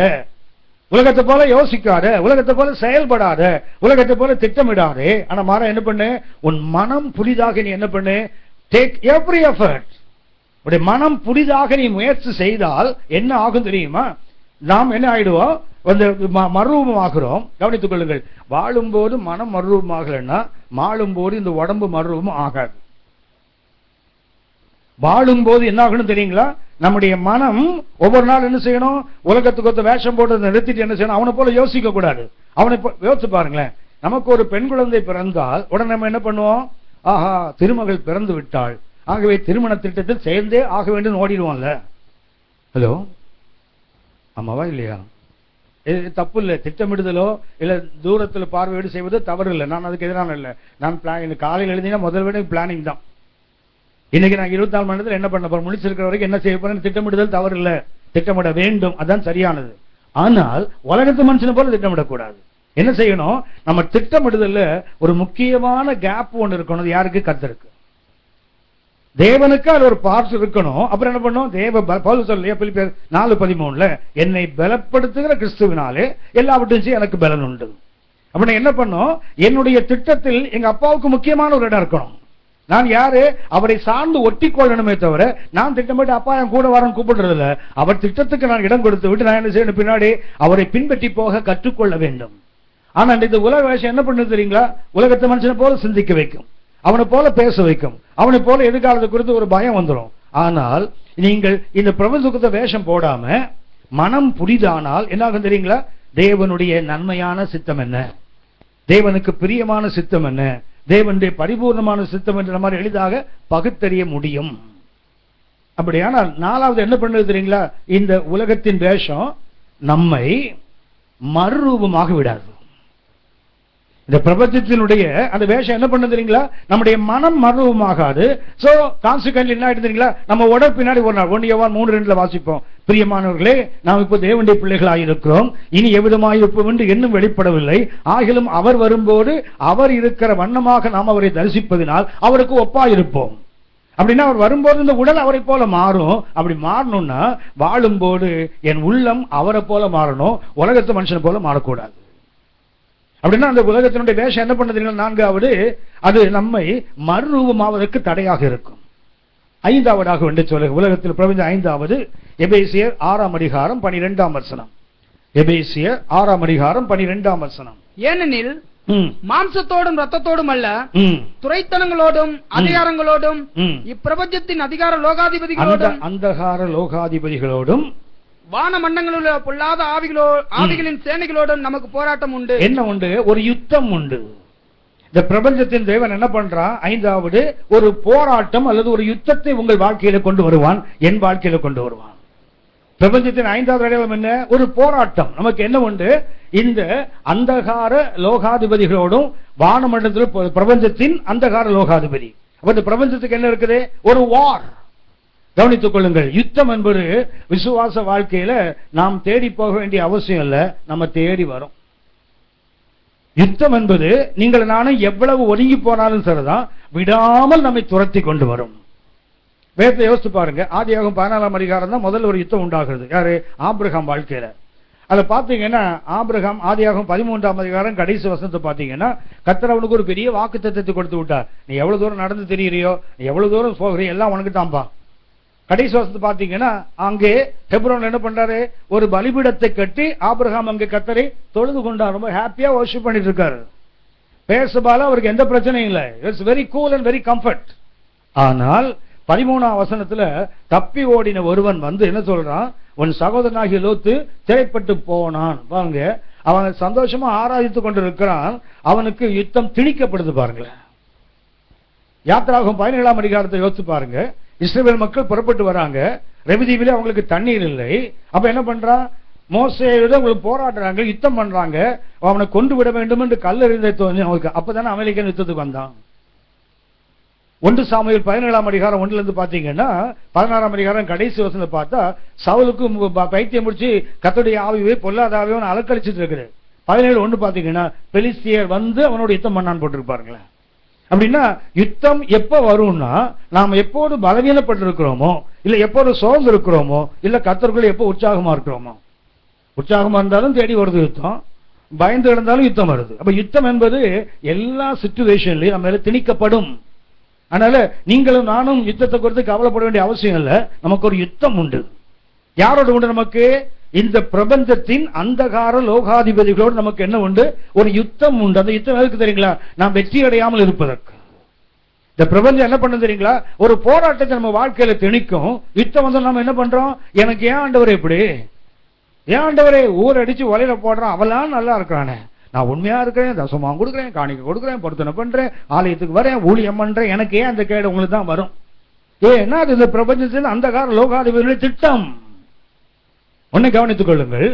உலகத்தை போல யோசிக்காத, உலகத்தை போல செயல்படாத, உலகத்தை போல திட்டமிடாதே. ஆனா மாற என்ன பண்ணு, உன் மனம் புதிதாக நீ என்ன பண்ணு, டேக் எவ்ரி எஃபர்ட். உடைய மனம் புதிதாக நீ முயற்சி செய்தால் என்ன ஆகும் தெரியுமா, நாம் என்ன ஆயிடுவோம், மறுரூபமாகிறோம். கவனித்துக் கொள்ளுங்கள். வாழும்போது மனம் மறுரூபமாகலன்னா மாளும் போது இந்த உடம்பு மறுரூபம் ஆகாது. வாழும் போது என்ன ஆகணும் தெரியுங்களா, நம்முடைய மனம் ஒவ்வொரு நாள் என்ன செய்யணும், உலகத்துக்கு வேஷம் போட்டு நிறுத்திட்டு என்ன செய்யணும், அவனை போல யோசிக்க கூடாது. அவனை யோசிச்சு பாருங்களேன், நமக்கு ஒரு பெண் குழந்தை பிறந்தால் உடனே நம்ம என்ன பண்ணுவோம், ஆஹா திருமகள் பிறந்து விட்டாள், ஆகவே திருமண திட்டத்தில் சேர்ந்தே ஆக வேண்டும் ஓடிடுவோம்ல. ஹலோ, ஆமாவா இல்லையா? தப்பு இல்லை. திட்டமிடுதலோ இல்ல தூரத்தில் பார்வையீடு செய்வது தவறு இல்லை. நான் அதுக்கு எதிரான இல்லை. நான் காலையில் எழுதினா முதல் விட பிளானிங் தான். இன்னைக்கு நான் 24 மணி நேரத்தில் என்ன பண்ண போறேன், முடிச்சிருக்கிற வரைக்கும் என்ன செய்ய போறேன், திட்டமிடுதல் தவறு இல்லை, திட்டமிட வேண்டும், அதான் சரியானது. ஆனால் உலகத்து மனுஷனை போல திட்டமிடக்கூடாது. என்ன செய்யணும், நம்ம திட்டமிடுதல்ல ஒரு முக்கியமான கேப் ஒன்று இருக்கணும். யாருக்கு? கர்த்தருக்கு. தேவனுக்கு அது ஒரு பார்ட் இருக்கணும். அப்புறம் என்ன பண்ணும், தேவ பவுல் சொல்லியா பிலிப்பியர் 4:13 என்னை பலப்படுத்துகிற கிறிஸ்துவினாலே எல்லாவற்றையும் எனக்கு பலன் உண்டு. அப்ப என்ன பண்ணும், என்னுடைய திட்டத்தில் எங்க அப்பாவுக்கு முக்கியமான ஒரு இடம் இருக்கணும். நான் யாரு, அவரை சார்ந்து ஒட்டி கொள்ளணுமே தவிர நான் திட்டமிட்டு அப்பா என் கூட வரன்னு கூப்பிடுறது இல்ல. அவர் திட்டத்துக்கு நான் இடம் கொடுத்து விட்டு நான் என்ன செய்யணும், பின்னாடி அவரை பின்பற்றி போக கற்றுக்கொள்ள வேண்டும். ஆனா இந்த உலக விஷயம் என்ன பண்ணுது தெரியுங்களா, உலகத்தை மனுஷனை போல சிந்திக்க வைக்கும், அவனை போல பேச வைக்கும், அவனை போல எதிர்காலத்தை குறித்து ஒரு பயம் வந்துடும். ஆனால் நீங்கள் இந்த பிரபஞ்சத்துக்கு வேஷம் போடாம மனம் புரிதானால் என்ன ஆகும் தெரியுங்களா, தேவனுடைய நன்மையான சித்தம் என்ன, தேவனுக்கு பிரியமான சித்தம் என்ன, தேவனுடைய பரிபூர்ணமான சித்தம் என்ற மாதிரி எளிதாக பகுத்தறிய முடியும். அப்படியானால் 4வது என்ன பண்ணுது தெரியுங்களா, இந்த உலகத்தின் வேஷம் நம்மை மறுரூபமாக விடாது. இந்த பிரபஞ்சத்தினுடைய அந்த வேஷம் என்ன பண்ண தெரியுங்களா, நம்முடைய மனம் மறுரூபமாகாது. சோ கான்சிக்வென்ட்லி என்ன ஆயிட்டு தெரியுங்களா, நம்ம உடல் பின்னாடி ஒரு நாள் 1 யோவான் 3:2 வாசிப்போம், பிரியமானவர்களே நாம் இப்போ தேவனுடைய பிள்ளைகளாக இருக்கிறோம், இனி எவ்விதமாய் இருப்போம் என்று இன்னும் வெளிப்படவில்லை, ஆகிலும் அவர் வரும்போது அவர் இருக்கிற வண்ணமாக நாம் அவரை தரிசிப்பதினால் அவருக்கு ஒப்பாயிருப்போம். அப்படின்னா அவர் வரும்போது இந்த உடல் அவரை போல மாறும். அப்படி மாறணும்னா வாழும்போது என் உள்ளம் அவரை போல மாறணும், உலகத்து மனுஷனை போல மாறக்கூடாது. அப்படின்னா அந்த உலகத்தினுடைய வேஷம் என்ன பண்ணது? நான்காவது, அது நம்மை மறுரூபமாவதற்கு தடையாக இருக்கும். ஐந்தாவதாக என்று சொல்ல உலகத்தில் பிரபஞ்ச ஐந்தாவது எபேசியர் 6ஆம் அதிகாரம் 12ஆம் வசனம். எபேசியர் 6ஆம் அதிகாரம் 12ஆம் வசனம். ஏனெனில் மாம்சத்தோடும் ரத்தத்தோடும் அல்ல, துரைத்தனங்களோடும் அதிகாரங்களோடும் இப்பிரபஞ்சத்தின் அதிகார லோகாதிபதிகளோடும் அந்தகார லோகாதிபதிகளோடும் வானமண்டங்களில் பொல்லாத ஆவிகளின் சேனைகளோடும் நமக்கு போராட்டம் உண்டு. என்ன உண்டு? ஒரு யுத்தம் உண்டு. இந்த பிரபஞ்சத்தின் தேவன் என்ன பண்றான்? ஐந்தாவது, ஒரு போராட்டம் அல்லது ஒரு யுத்தத்தை உங்கள் வாழ்க்கையில கொண்டு வருவான், என் வாழ்க்கையில கொண்டு வருவான். பிரபஞ்சத்தின் ஐந்தாவது அடையாளம் என்ன? ஒரு போராட்டம். நமக்கு என்ன உண்டு? இந்த அந்தகார லோகாதிபதிகளோடும் வானமண்டலத்தில் பிரபஞ்சத்தின் அந்தகார லோகாதிபதி. அப்ப இந்த பிரபஞ்சத்துக்கு என்ன இருக்குது? ஒரு வார். கவனித்துக் கொள்ளுங்கள். யுத்தம் என்பது விசுவாச வாழ்க்கையில நாம் தேடி போக வேண்டிய அவசியம் இல்ல, நம்ம தேடி வரும். யுத்தம் என்பது நீங்கள் நானும் எவ்வளவு ஒதுங்கி போனாலும் சரிதான், விடாமல் நம்மை துரத்தி கொண்டு வரும். வேதத்தை யோசித்து பாருங்க. ஆதியாகமம் 14ஆம் அதிகாரம் தான் முதல்ல ஒரு யுத்தம் உண்டாகிறது. யாரு? ஆபிரகாம் வாழ்க்கையில. அதை பாத்தீங்கன்னா ஆபிரகாம் ஆதியாகமம் 13ஆம் அதிகாரம் கடைசி வசனத்தை பாத்தீங்கன்னா கர்த்தர் அவனுக்கு ஒரு பெரிய வாக்குத்தத்தத்தை கொடுத்து விட்டார். நீ எவ்வளவு தூரம் நடந்து தெரியறியோ, எவ்வளவு தூரம் போகிறியோ, எல்லாம் உனக்கு தான்பா. கடைசி வசனத்தை பாத்தீங்கன்னா அங்கே ஹெப்ரோன் என்ன பண்றாரு? ஒரு பலிபீடத்தை கட்டி ஆபிரகாம் அங்கே கர்த்தரை தொழுது கொண்டார். ரொம்ப ஹாப்பியா வர்ஷிப் பண்ணிட்டு இருக்காரு. பேசபால அவருக்கு எந்த பிரச்சனையும் இல்லை. It's very cool and very comfort. ஆனால் 13ஆம் வசனத்துல தப்பி ஓடின ஒருவன் வந்து என்ன சொல்றான்? உன் சகோதரனாகிய லோத்து சிறைப்பட்டு போனான். பாருங்க, அவன் சந்தோஷமா ஆராதித்துக் கொண்டிருக்கிறான், அவனுக்கு யுத்தம் திணிக்கப்படுது. பாருங்களேன், யாத்திராகமம் 17ஆம் அதிகாரத்தை யோசிச்சு பாருங்க. இஸ்ரவேல் மக்கள் புறப்பட்டு வராங்க, ரெவிதீவிலே அவங்களுக்கு தண்ணீர் இல்லை. அப்ப என்ன பண்றான்? மோசேயோட உங்களுக்கு போராடுறாங்க, யுத்தம் பண்றாங்க, அவனை கொண்டு விட வேண்டும் என்று கல்லெறிந்த தோணி அவனுக்கு. அப்பதானே அமெரிக்கன் யுத்தத்துக்கு வந்தான். 1 சாமுவேல் 17ஆம் அதிகாரம் 1ல இருந்து பாத்தீங்கன்னா 16ஆம் அதிகாரம் கடைசி வசனத்தை பார்த்தா சவுலுக்கு பைத்தியம் முடிச்சு கர்த்தருடைய ஆவியை பொல்லாத ஆவியை அலக்கழிச்சிட்டு இருக்குது. 17:1 பாத்தீங்கன்னா பெலிஸ்தியர் வந்து அவனோட யுத்தம் பண்ணான்னு போட்டிருப்பாருங்களேன். அப்படின்னா யுத்தம் எப்ப வரும்னா நாம் எப்போது பலவீனப்பட்டு இருக்கிறோமோ, இல்ல எப்போது சோர்ந்து இருக்கிறோமோ, இல்ல கர்த்தருக்குள்ள எப்போ உற்சாகமா இருக்கிறோமோ. உற்சாகமா இருந்தாலும் தேடி வருது யுத்தம், பயந்து இருந்தாலும் யுத்தம் வருது. அப்ப யுத்தம் என்பது எல்லா சிச்சுவேஷன்லயும் நம்ம திணிக்கப்படும். அதனால நீங்களும் நானும் யுத்தத்தை குறித்து கவலைப்பட வேண்டிய அவசியம் இல்ல. நமக்கு ஒரு யுத்தம் உண்டு. யாரோட உண்டு? நமக்கு இந்த பிரபஞ்சத்தின் அந்தகார லோகாதிபதிகளோடு நமக்கு என்ன உண்டு? ஒரு யுத்தம் உண்டு. அந்த யுத்தம் எதுக்கு தெரியுங்களா? நாம் வெற்றி அடையாமல் இருப்பதற்கு. இந்த பிரபஞ்சம் என்ன பண்ண தெரியுங்களா? ஒரு போராட்டத்தை நம்ம வாழ்க்கையில திணிக்கும். யுத்தம் வந்து நம்ம என்ன பண்றோம்? எனக்கு ஏன் ஆண்டவரே இப்படி, ஏன் ஆண்டவரே ஊர் அடிச்சு ஒலையில போடுறான், அவெல்லாம் நல்லா இருக்கிறானே, நான் உண்மையா இருக்கிறேன், தசமாம் கொடுக்குறேன், காணிக்க கொடுக்குறேன், பொருத்தனை பண்றேன், ஆலயத்துக்கு வரேன், ஊழியம் பண்றேன், எனக்கு ஏன் அந்த கேடு உங்களுக்கு தான் வரும்? ஏன்னா அது இந்த பிரபஞ்சத்தின் அந்தகார லோகாதிபதிகளுடைய திட்டம். ஒன்னை கவனித்துக் கொள்ளுங்கள்.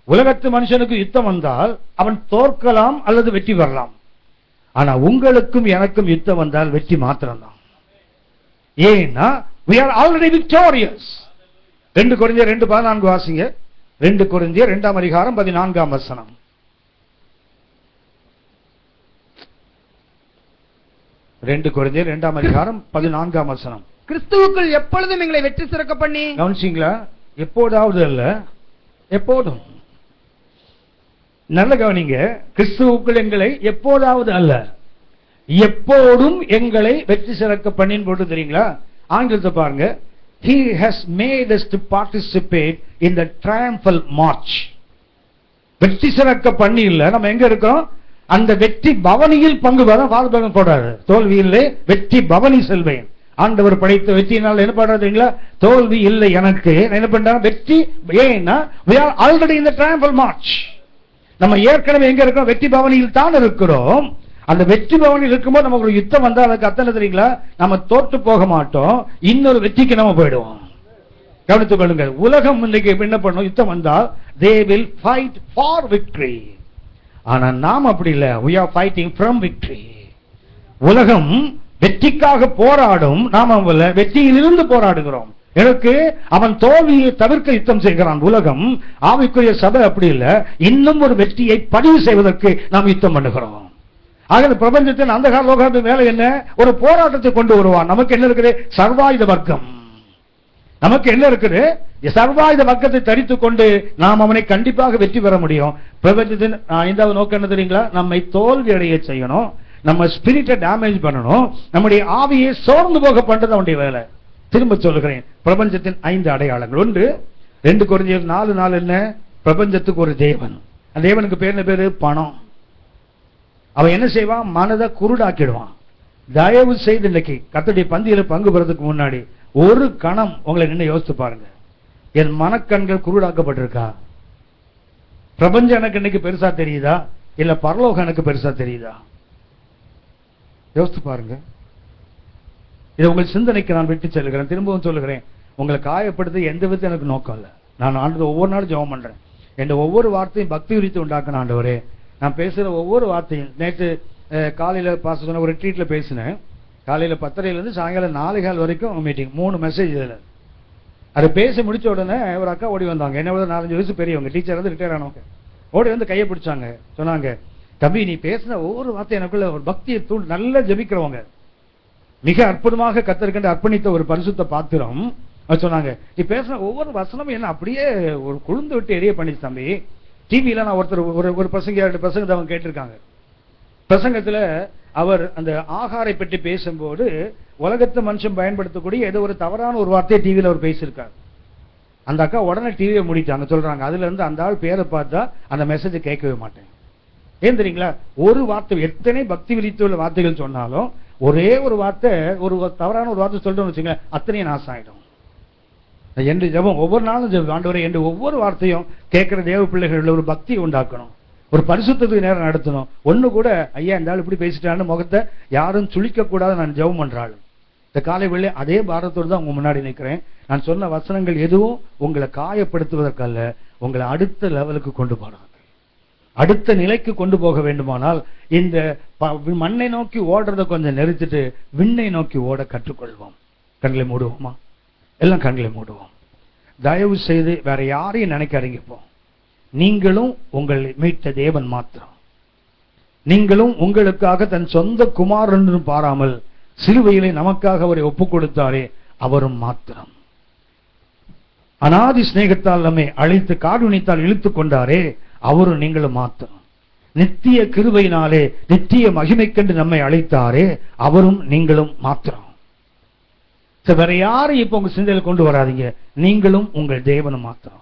உலகத்து மனுஷனுக்கு யுத்தம் வந்தால் அவன் தோற்கலாம் அல்லது வெற்றி பெறலாம். ஆனா உங்களுக்கும் எனக்கும் யுத்தம் வந்தால் வெற்றி மாத்திரம்தான். ஏன்னா we are already victorious. 2 கொரிந்தியர் 2:14 வாசிங்க. 2 கொரிந்தியர் 2ஆம் அதிகாரம் 14ஆம் வசனம். 2 கொரிந்தியர் 2ஆம் அதிகாரம் 14ஆம் வசனம். கிறிஸ்துவுக்குள் எப்பொழுதும் எங்களை வெற்றி சிறக்க பண்ணி. கவனிச்சீங்களா? எப்போதாவது அல்ல, எப்போதும். நல்ல கவனிங்க. கிறிஸ்துவுக்குள் எங்களை எப்போதாவது அல்ல, எப்போதும் எங்களை வெற்றி சிறக்க பண்ணின்னு போட்டு தெரியுங்களா? ஆங்கிலத்தை பாருங்க. He has made us to participate in the triumphal march. வெற்றி சிறக்க பண்ணி இல்ல, நம்ம எங்க இருக்கோம்? அந்த வெற்றி பவனியில் பங்கு பெற வாதபகம் போடுறாரு. தோல்வியில்லை, வெற்றி பவனி செல்வேன். ஆண்டவர் படைத்த வெற்றியினால் என்ன பண்றீங்களா? தோல்வி இல்லை எனக்கு. என்ன பண்றாங்க? வெற்றி. ஏன்னா we are already in the triumphal march. நம்ம ஏற்கனவே எங்க இருக்கோம்? வெற்றி பவனியில் தான் இருக்கிறோம். அந்த வெற்றி பவனில் இருக்கும்போது நமக்கு ஒரு யுத்தம் வந்தா அதுக்கு அத்தனை தெரியுங்களா? நம்ம தோற்று போக மாட்டோம், இன்னொரு வெற்றிக்கு நம்ம போயிடுவோம். கவனித்துக் கொள்ளுங்கள். உலகம் இன்னைக்கு என்ன பண்ணும்? யுத்தம் வந்தால் they will fight for victory. ஆனா நாம் அப்படி இல்ல. we are fighting from victory. உலகம் வெற்றிக்காக போராடும், நாம வெற்றியிலிருந்து போராடுகிறோம். எனக்கு அவன் தோல்வியை தவிர்க்க யுத்தம் செய்கிறான் உலகம். ஆவிக்குரிய சபை அப்படி இல்ல, இன்னும் ஒரு வெற்றியை பதிவு செய்வதற்கு நாம் யுத்தம் பண்ணுகிறோம். ஆக இந்த பிரபஞ்சத்தின் அந்த கால லோகத்தின் வேலை என்ன? ஒரு போராட்டத்தை கொண்டு வருவான். நமக்கு என்ன இருக்குது? சர்வாயுத வர்க்கம். நமக்கு என்ன இருக்குது? சர்வாயுத வர்க்கத்தை தரித்துக் கொண்டு நாம் அவனை கண்டிப்பாக வெற்றி பெற முடியும். பிரபஞ்சத்தின் 5வது நோக்கம் என்ன தெரியுங்களா? நம்மை தோல்வி அடைய செய்யணும், நம்ம ஸ்பிரிட்டை டேமேஜ் பண்ணணும், நம்முடைய ஆவியை சோர்ந்து போக பண்றது அவனுடைய வேலை. திரும்ப சொல்லுகிறேன், பிரபஞ்சத்தின் 5 அடையாளங்கள். 1 2 கொரிந்தியர் 4:4 என்ன? பிரபஞ்சத்துக்கு ஒரு தேவன். அந்த தேவனுக்கு பேர் என்ன பேரு? பணம். அவன் என்ன செய்வான்? மனதை குருடாக்கிடுவான். தயவு செய்து இன்னைக்கு கர்த்தருடைய பந்தியில பங்கு பெறதுக்கு முன்னாடி ஒரு கணம் உங்களை நின்று யோசித்து பாருங்க. என் மனக்கண்கள் குருடாக்கப்பட்டிருக்கா? பிரபஞ்சம் எனக்கு இன்னைக்கு பெருசா தெரியுதா, இல்ல பரலோகம் எனக்கு பெருசா தெரியுதா? யோசித்து பாருங்க. இதை உங்கள் சிந்தனைக்கு நான் விட்டு செல்கிறேன். திரும்பவும் சொல்லுகிறேன், உங்களை காயப்படுத்த எந்த விதத்தில் எனக்கு நோக்கம் இல்லை. நான் ஆண்டு ஒவ்வொரு நாளும் ஜெபம் பண்றேன். என் ஒவ்வொரு வார்த்தையும் பக்தி உரித்து உண்டாக்கணும் ஆண்டவரே. நான் பேசுற ஒவ்வொரு வார்த்தையும், நேற்று காலையில பாச சொன்ன ஒரு ட்ரீட்ல பேசினேன். காலையில 10:30 சாயங்காலம் 4:15 வரைக்கும் மீட்டிங், 3 மெசேஜ். இதுல அதை பேசி முடிச்ச உடனே ஒரு அக்கா ஓடி வந்தாங்க. என்ன விட 4-5 வயசு பெரியவங்க, டீச்சர் வந்து ரிட்டையர் ஆனவங்க. ஓடி வந்து கையை பிடிச்சாங்க. சொன்னாங்க, தம்பி நீ பேசின ஒவ்வொரு வார்த்தை எனக்குள்ள ஒரு பக்தியை தூள். நல்லா ஜெபிக்கிறவங்க, மிக அற்புதமாக கர்த்தருக்கென்று அர்ப்பணித்த ஒரு பரிசுத்த பாத்திரம். சொன்னாங்க, நீ பேசின ஒவ்வொரு வசனமும் என்ன அப்படியே ஒரு குழுந்து விட்டு எரிய பண்ணிச்சு தம்பி. டிவியில நான் ஒரு பசங்க 2 பசங்க அவங்க கேட்டிருக்காங்க. பிரசங்கத்துல அவர் அந்த ஆகாரை பற்றி பேசும்போது உலகத்து மனுஷன் பயன்படுத்தக்கூடிய ஏதோ ஒரு தவறான ஒரு வார்த்தையை டிவியில அவர் பேசியிருக்காரு. அந்த அக்கா உடனே டிவியை மூடிட்டாங்க. சொல்றாங்க, அதுல இருந்து அந்த ஆள் பேரை பார்த்தா அந்த மெசேஜ் கேட்கவே மாட்டேன். ஏன் தெரியுங்களா? ஒரு வார்த்தை, எத்தனை பக்தி விரித்துள்ள வார்த்தைகள் சொன்னாலும் ஒரே ஒரு வார்த்தை, ஒரு தவறான ஒரு வார்த்தை சொல்லிட்டோம்னு வச்சுங்க, அத்தனையும் நாசம் ஆயிடும். என்று ஜெபம் ஒவ்வொரு நாளும் ஜெபம், ஆண்டவரே என்று ஒவ்வொரு வார்த்தையும் கேட்கிற தேவ பிள்ளைகள் ஒரு பக்தி உண்டாக்கணும், ஒரு பரிசுத்தத்துக்கு நேரம் நடத்தணும். ஒண்ணு கூட ஐயா இந்த ஆள் இப்படி பேசிட்டான்னு முகத்தை யாரும் சுளிக்க கூடாது. நான் ஜெபம் பண்றாள். இந்த காலை வேளை அதே பாரத்தோடு தான் உங்க முன்னாடி நிற்கிறேன். நான் சொன்ன வசனங்கள் எதுவும் உங்களை காயப்படுத்துவதற்கல்ல, உங்களை அடுத்த லெவலுக்கு கொண்டு போறாங்க. அடுத்த நிலைக்கு கொண்டு போக வேண்டுமானால் இந்த மண்ணை நோக்கி ஓடுறத கொஞ்சம் நிறுத்திட்டு விண்ணை நோக்கி ஓட கற்றுக்கொள்வோம். கண்களை மூடுவோமா? எல்லாம் கண்களை மூடுவோம். தயவு செய்து வேற யாரையும் நினைக்காதீங்க. இப்போ நீங்களும் உங்கள் மீட்ட தேவன் மாத்திரம். நீங்களும் உங்களுக்காக தன் சொந்த குமாரன் பாராமல் சிலுவையிலே நமக்காக அவரை ஒப்புக் கொடுத்தாரே, அவரும் மாத்திரம். அநாதி சிநேகத்தால் நம்மை அழைத்து காருண்யத்தால் இழுத்துக் கொண்டாரே, அவரும் நீங்களும் மாத்திரம். நித்திய கிருபையினாலே நித்திய மகிமைக்கென்று நம்மை அழைத்தாரே, அவரும் நீங்களும் மாத்திரம். வேற யாரும் இப்ப உங்க சிந்தையில் கொண்டு வராதீங்க. நீங்களும் உங்கள் தேவனும் மாத்திரம்.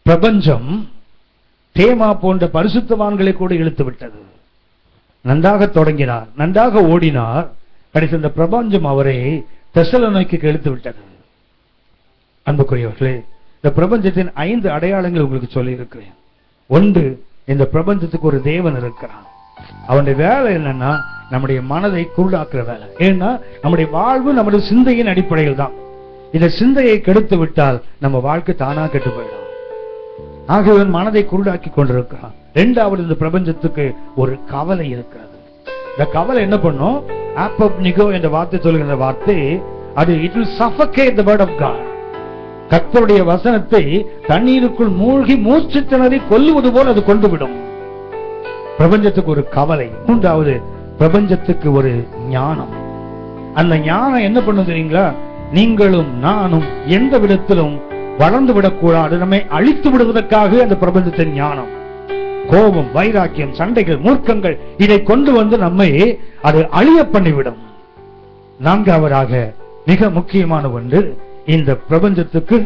பிரபஞ்சம் தேமா போன்ற பரிசுத்தவான்களை கூட இழுத்து விட்டது. நன்றாக தொடங்கினார், நன்றாக ஓடினார். கடைசி இந்த பிரபஞ்சம் அவரை தெசலோனிக்கேக்கு இழுத்து விட்டது. அன்புக்குரியவர்களே, இந்த பிரபஞ்சத்தின் 5 அடையாளங்கள் உங்களுக்கு சொல்லி இருக்கிறேன். 1, இந்த பிரபஞ்சத்துக்கு ஒரு தேவன் இருக்கிறான். அவனுடைய வேலை என்னன்னா நம்முடைய மனதை குருடாக்குற வேலை. ஏன்னா நம்முடைய வாழ்வு நம்முடைய சிந்தையின் அடிப்படையில் தான். இந்த சிந்தையை கெடுத்து விட்டால் நம்ம வாழ்க்கை தானா கெட்டு போயிடும். ஆகவே மனதை குருடாக்கி கொண்டிருக்கிறான். 2வது, இந்த பிரபஞ்சத்துக்கு ஒரு கவலை இருக்கிறது. இந்த கவலை என்ன பண்ணும்? ஆப்பப்னிகோ என்ற வார்த்தை சொல்லுகிற வார்த்தை, அது it will suffocate the word of God. கர்த்தருடைய வசனத்தை தண்ணீருக்குள் மூழ்கி மூச்சு திணறி கொல்லுவது போல் அது கொண்டு விடும். பிரபஞ்சத்துக்கு ஒரு கவலை. 3வது, பிரபஞ்சத்துக்கு ஒரு ஞானம். அந்த ஞானம் என்ன பண்ணுது தெரியுங்களா? நீங்களும் நானும் எந்த விதத்திலும் வளர்ந்து விடக்கூடாது, நம்மை அழித்து விடுவதற்காக அந்த பிரபஞ்சத்தின் ஞானம். கோபம், வைராக்கியம், சண்டைகள், மூர்க்கங்கள், இதை கொண்டு வந்து நம்மை அது அழிய பண்ணிவிடும். 4வதாக மிக முக்கியமான ஒன்று, இந்த பிரபஞ்சத்துக்கு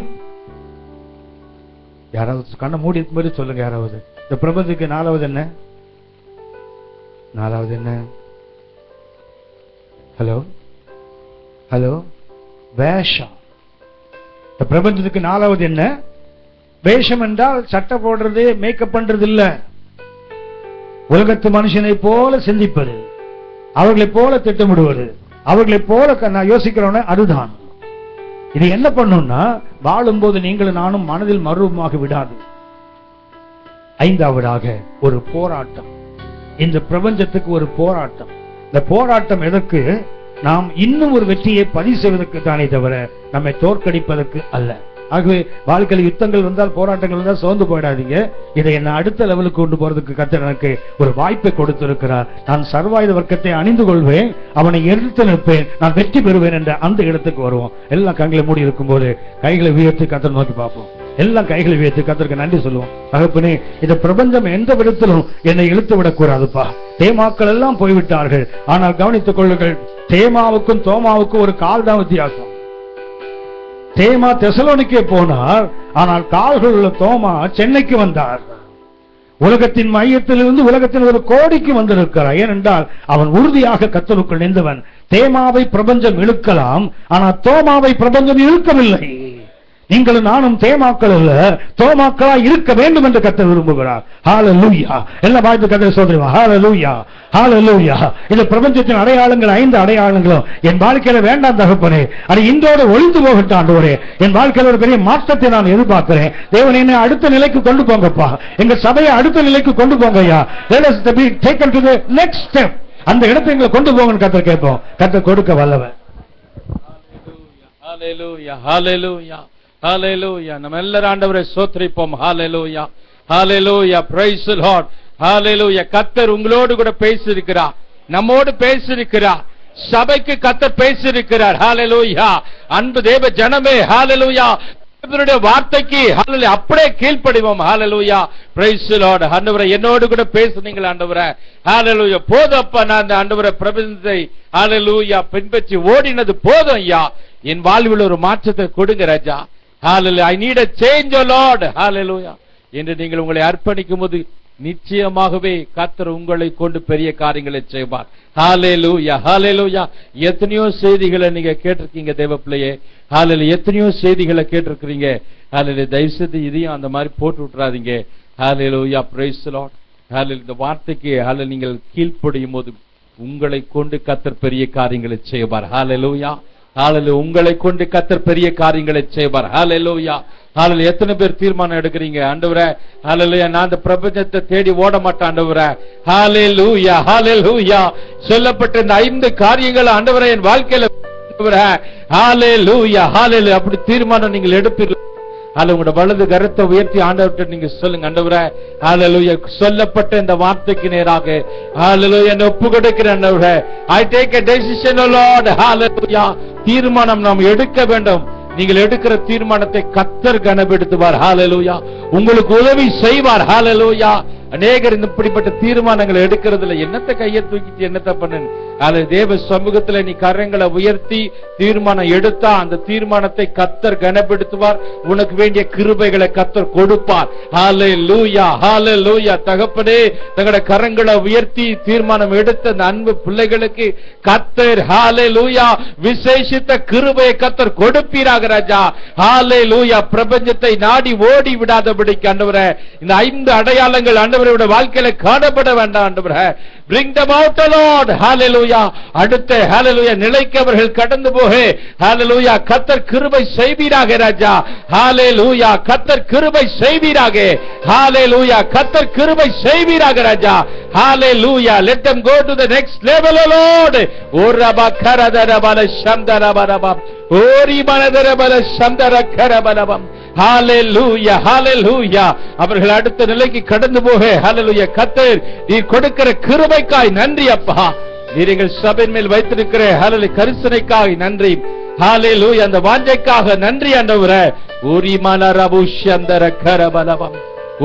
யாராவது கண்ண மூடி மாதிரி சொல்லுங்க. யாராவது இந்த பிரபஞ்சத்துக்கு 4வது என்ன? 4வது என்ன? ஹலோ ஹலோ வேஷம். இந்த பிரபஞ்சத்துக்கு 4வது என்ன? வேஷம் என்றால் சட்டை போடுறது, மேக்கப் பண்றது இல்ல. உலகத்து மனுஷனை போல சிந்திப்பது, அவர்களை போல திட்டமிடுவது, அவர்களை போல நான் யோசிக்கிறோன்னு அதுதான். இது என்ன பண்ணும்னா, வாழும்போது நீங்களும் நானும் மனதில் மறுரூபமாக விடாது. 5வதாக ஒரு போராட்டம். இந்த பிரபஞ்சத்துக்கு ஒரு போராட்டம். இந்த போராட்டம் எதற்கு? நாம் இன்னும் ஒரு வெற்றியை பதிவு செய்வதற்கு தானே தவிர நம்மை தோற்கடிப்பதற்கு அல்ல. ஆகவே வாழ்க்கையில் யுத்தங்கள் வந்தால், போராட்டங்கள் வந்தால் சோர்ந்து போயிடாதீங்க. இதை என்ன அடுத்த லெவலுக்கு கொண்டு போறதுக்கு கர்த்தர் எனக்கு ஒரு வாய்ப்பை கொடுத்திருக்கிறார். நான் சர்வாயுத வர்க்கத்தை அணிந்து கொள்வேன், அவனை எதிர்த்து நிற்பேன், நான் வெற்றி பெறுவேன் என்ற அந்த இடத்துக்கு வருவோம். எல்லாம் கண்களை மூடி இருக்கும் போது கைகளை உயர்த்தி கர்த்தர் நோக்கி பார்ப்போம். எல்லாம் கைகளை உயர்த்தி கர்த்தருக்கு நன்றி சொல்லுவோம். தகப்பனே, இந்த பிரபஞ்சம் எந்த விதத்திலும் என்னை இழுத்து விடக்கூடாதுப்பா. தேமாக்கள் எல்லாம் போய்விட்டார்கள், ஆனால் கவனித்துக் கொள்ளுங்கள், தேமாவுக்கும் தோமாவுக்கும் ஒரு கால் தான் வித்தியாசம். தேமா தெசலோனிக்கே போனார், ஆனால் கால்கள் உள்ள தோமா சென்னைக்கு வந்தார். உலகத்தின் மையத்திலிருந்து உலகத்தின் ஒரு கோடிக்கு வந்திருக்கிறார். ஏனென்றால் அவன் உறுதியாக கர்த்தருக்குள் நின்றவன். தேமாவை பிரபஞ்சம் இழுக்கலாம், ஆனால் தோமாவை பிரபஞ்சம் இழுக்கவில்லை. நீங்களும் நானும் தேமாக்கள் அல்ல, தோமாக்களா இருக்க வேண்டும் என்று கர்த்தர் விரும்புகிறார். ஹல்லேலூயா. எல்லாம் வாழ்த்து கர்த்தரை சொல்றீங்க. ஹல்லேலூயா, ஹல்லேலூயா. இந்த பிரபஞ்சத்தின் அடையாளங்கள் 5 அடையாளங்களும் என் வாழ்க்கையில வேண்டாம் தகப்பனே, அது இன்றோடு ஒழிந்து போகட்டும் ஆண்டவரே. என் வாழ்க்கையில ஒரு பெரிய மாற்றத்தை நான் எதிர்பார்க்கிறேன். தேவன் என்னை அடுத்த நிலைக்கு கொண்டு போங்கப்பா. எங்க சபையை அடுத்த நிலைக்கு கொண்டு போங்க ஐயா. Let us be taken to the next step. அந்த இடத்தை எங்களை கொண்டு போங்கன்னு கர்த்தர் கேட்போம். கர்த்தர் கொடுக்க வல்லவர். ஹல்லேலூயா, ஹல்லேலூயா, ஹல்லேலூயா. நம்ம எல்லாரும் ஆண்டவரை ஸ்தோத்திரிப்போம். ஹல்லேலூயா, ஹல்லேலூயா. Praise the Lord. ஹல்லேலூயா. கர்த்தர் உங்களோடு கூட பேசியிருக்கிறார், நம்மோடு பேசியிருக்கிறார், சபைக்கு கர்த்தர் பேசியிருக்கிறார். ஹல்லேலூயா. அன்பு தேவ ஜனமே, ஹல்லேலூயா, இவருடைய வார்த்தைக்கு ஹல்லேலூயா அப்படியே கீழ்ப்படிவோம். ஹல்லேலூயா. Praise the Lord. ஆண்டவரே, என்னோடு கூட பேசுனீங்க ஆண்டவரே. ஹல்லேலூயா. போதப்பா, நான் அந்த ஆண்டவரே பிரபஞ்சத்தை ஹல்லேலூயா பின்பற்றி ஓடினது போதும் ஐயா. என் வாழ்வில் ஒரு மாற்றத்தை கொடுங்க ராஜா. Hallelujah. I need a change, O Lord. Hallelujah. என்று நீங்கள் உங்களை அர்ப்பணிக்கும் போது நிச்சயமாகவே கர்த்தர் உங்களை கொண்டு பெரிய காரியங்களை செய்வார். ஹalleluya, ஹalleluya. எத்தனையோ செய்திகளை நீங்க கேட்டிருக்கீங்க தேவ பிள்ளையே. ஹalleluya. எத்தனையோ செய்திகளை கேட்டிருக்கீங்க. ஹalleluya. தயவு செய்து இதையும் அந்த மாதிரி போட்டு விட்டுறாதீங்க. ஹalleluya. praise the Lord. ஹalleluya. இந்த வார்த்தைக்கு ஹalleluya நீங்கள் கீழ்ப்படியும் போது உங்களை கொண்டு கர்த்தர் பெரிய காரியங்களை செய்வார். ஹalleluya. ஹalleluya. உங்களை கொண்டு கர்த்தர் பெரிய காரியங்களை செய்வார். ஹalleluya. ஹalleluya. எத்தனை பேர் தீர்மானம் எடுக்கிறீங்க? ஆண்டவரே, ஹalleluya, நான் இந்த பிரபஞ்சத்தை தேடி ஓட மாட்டேன் ஆண்டவரே. ஹalleluya, ஹalleluya. சொல்லப்பட்ட இந்த 5 காரியங்கள் ஆண்டவரே என் வாழ்க்கையில ஆண்டவரே. ஹalleluya, ஹalleluya. அப்படி தீர்மானம் நீங்கள் எடுப்பீர்கள். ஹalleluya. உங்களுடைய வலது கரத்தை உயர்த்தி ஆண்டவர்கிட்ட நீங்க சொல்லுங்க, ஆண்டவரே, ஹalleluya, சொல்லப்பட்ட இந்த வார்த்தைக்கு நேராக ஹalleluya என்னை ஒப்புக்கொடுக்கிறேன் ஆண்டவரே. I take a decision, O Lord. ஹalleluya. தீர்மானம் நாம் எடுக்க வேண்டும். நீங்கள் எடுக்கிற தீர்மானத்தை கர்த்தர் கனப்படுத்துவார். ஹalleluya. உங்களுக்கு உதவி செய்வார். ஹalleluya. அநேகர் இப்படிப்பட்ட தீர்மானங்களை எடுக்கிறதுல என்னத்தை கையை தூக்கிட்டு என்னத்தை பண்ணு, அது தேவ சமூகத்துல நீ கரங்களை உயர்த்தி தீர்மானம் எடுத்தா அந்த தீர்மானத்தை கர்த்தர் கனப்படுத்துவார். உனக்கு வேண்டிய கிருபைகளை கர்த்தர் கொடுப்பார். ஹalleluya, ஹalleluya. தகப்பனே, தங்களுடைய கரங்களை உயர்த்தி தீர்மானம் எடுத்த அந்த அன்பு பிள்ளைகளுக்கு கர்த்தர் ஹalleluya விசேஷித்த கிருபையை கர்த்தர் கொடுப்பீராக ராஜா. ஹalleluya. பிரபஞ்சத்தை நாடி ஓடி விடாதபடிக்கு ஆண்டவரே இந்த 5 அடையாளங்கள் ஆண்டவருடைய வாழ்க்கையில காணப்பட வேண்டாம் ஆண்டவரே. Bring them out, Lord. Hallelujah. அடுத்த hallelujah நிலைக்கு அவர்கள் கடந்து போக hallelujah கர்த்தர் கிருபை செய்வீராக ராஜா. hallelujah கர்த்தர் கிருபை செய்வீராக. hallelujah கர்த்தர் கிருபை செய்வீராக ராஜா. hallelujah. Let them go to the next level, O Lord. ஓரபா கரதரபல சந்தரபரபம் ஓரி மனதரபல சந்தரக்கரபலபம். ஹalleluya, ஹalleluya. அவர்கள் அடுத்த நிலைக்கு கடந்து போக ஹalleluya கர்த்தர் நீர் கொடுக்கிற கிருபைக்காய் நன்றி அப்பா. நீர் எங்கள் சபையின் மேல் வைத்திருக்கிற ஹalleluya கரிசனைக்காய் நன்றி. ஹalleluya அந்த வாஞ்சைக்காக நன்றி ஆண்டவரே. ஓரி மனரபு சந்தரக்கரபலபம்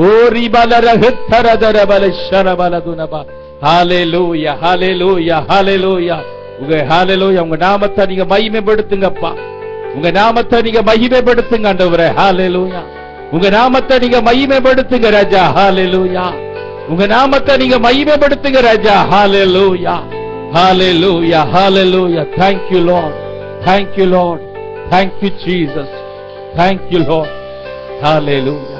ஓரி பலரஹத்தரதரபல ஷரபலதுனபா. ஹalleluya, ஹalleluya, ஹalleluya. உங்க ஹalleluya உங்க நாமத்தை நீங்க மகிமைப்படுத்துங்கப்பா. உங்க நாமத்தை நீங்க மகிமைப்படுத்துங்க ஆண்டவரே. ஹalleluya. உங்க நாமத்தை நீங்க மகிமைப்படுத்துங்க ராஜா. ஹalleluya. உங்க நாமத்தை நீங்க மகிமைப்படுத்துங்க ராஜா. ஹalleluya, ஹalleluya, ஹalleluya. Thank you Lord. Thank you Lord. Thank you Jesus. Thank you Lord. Hallelujah.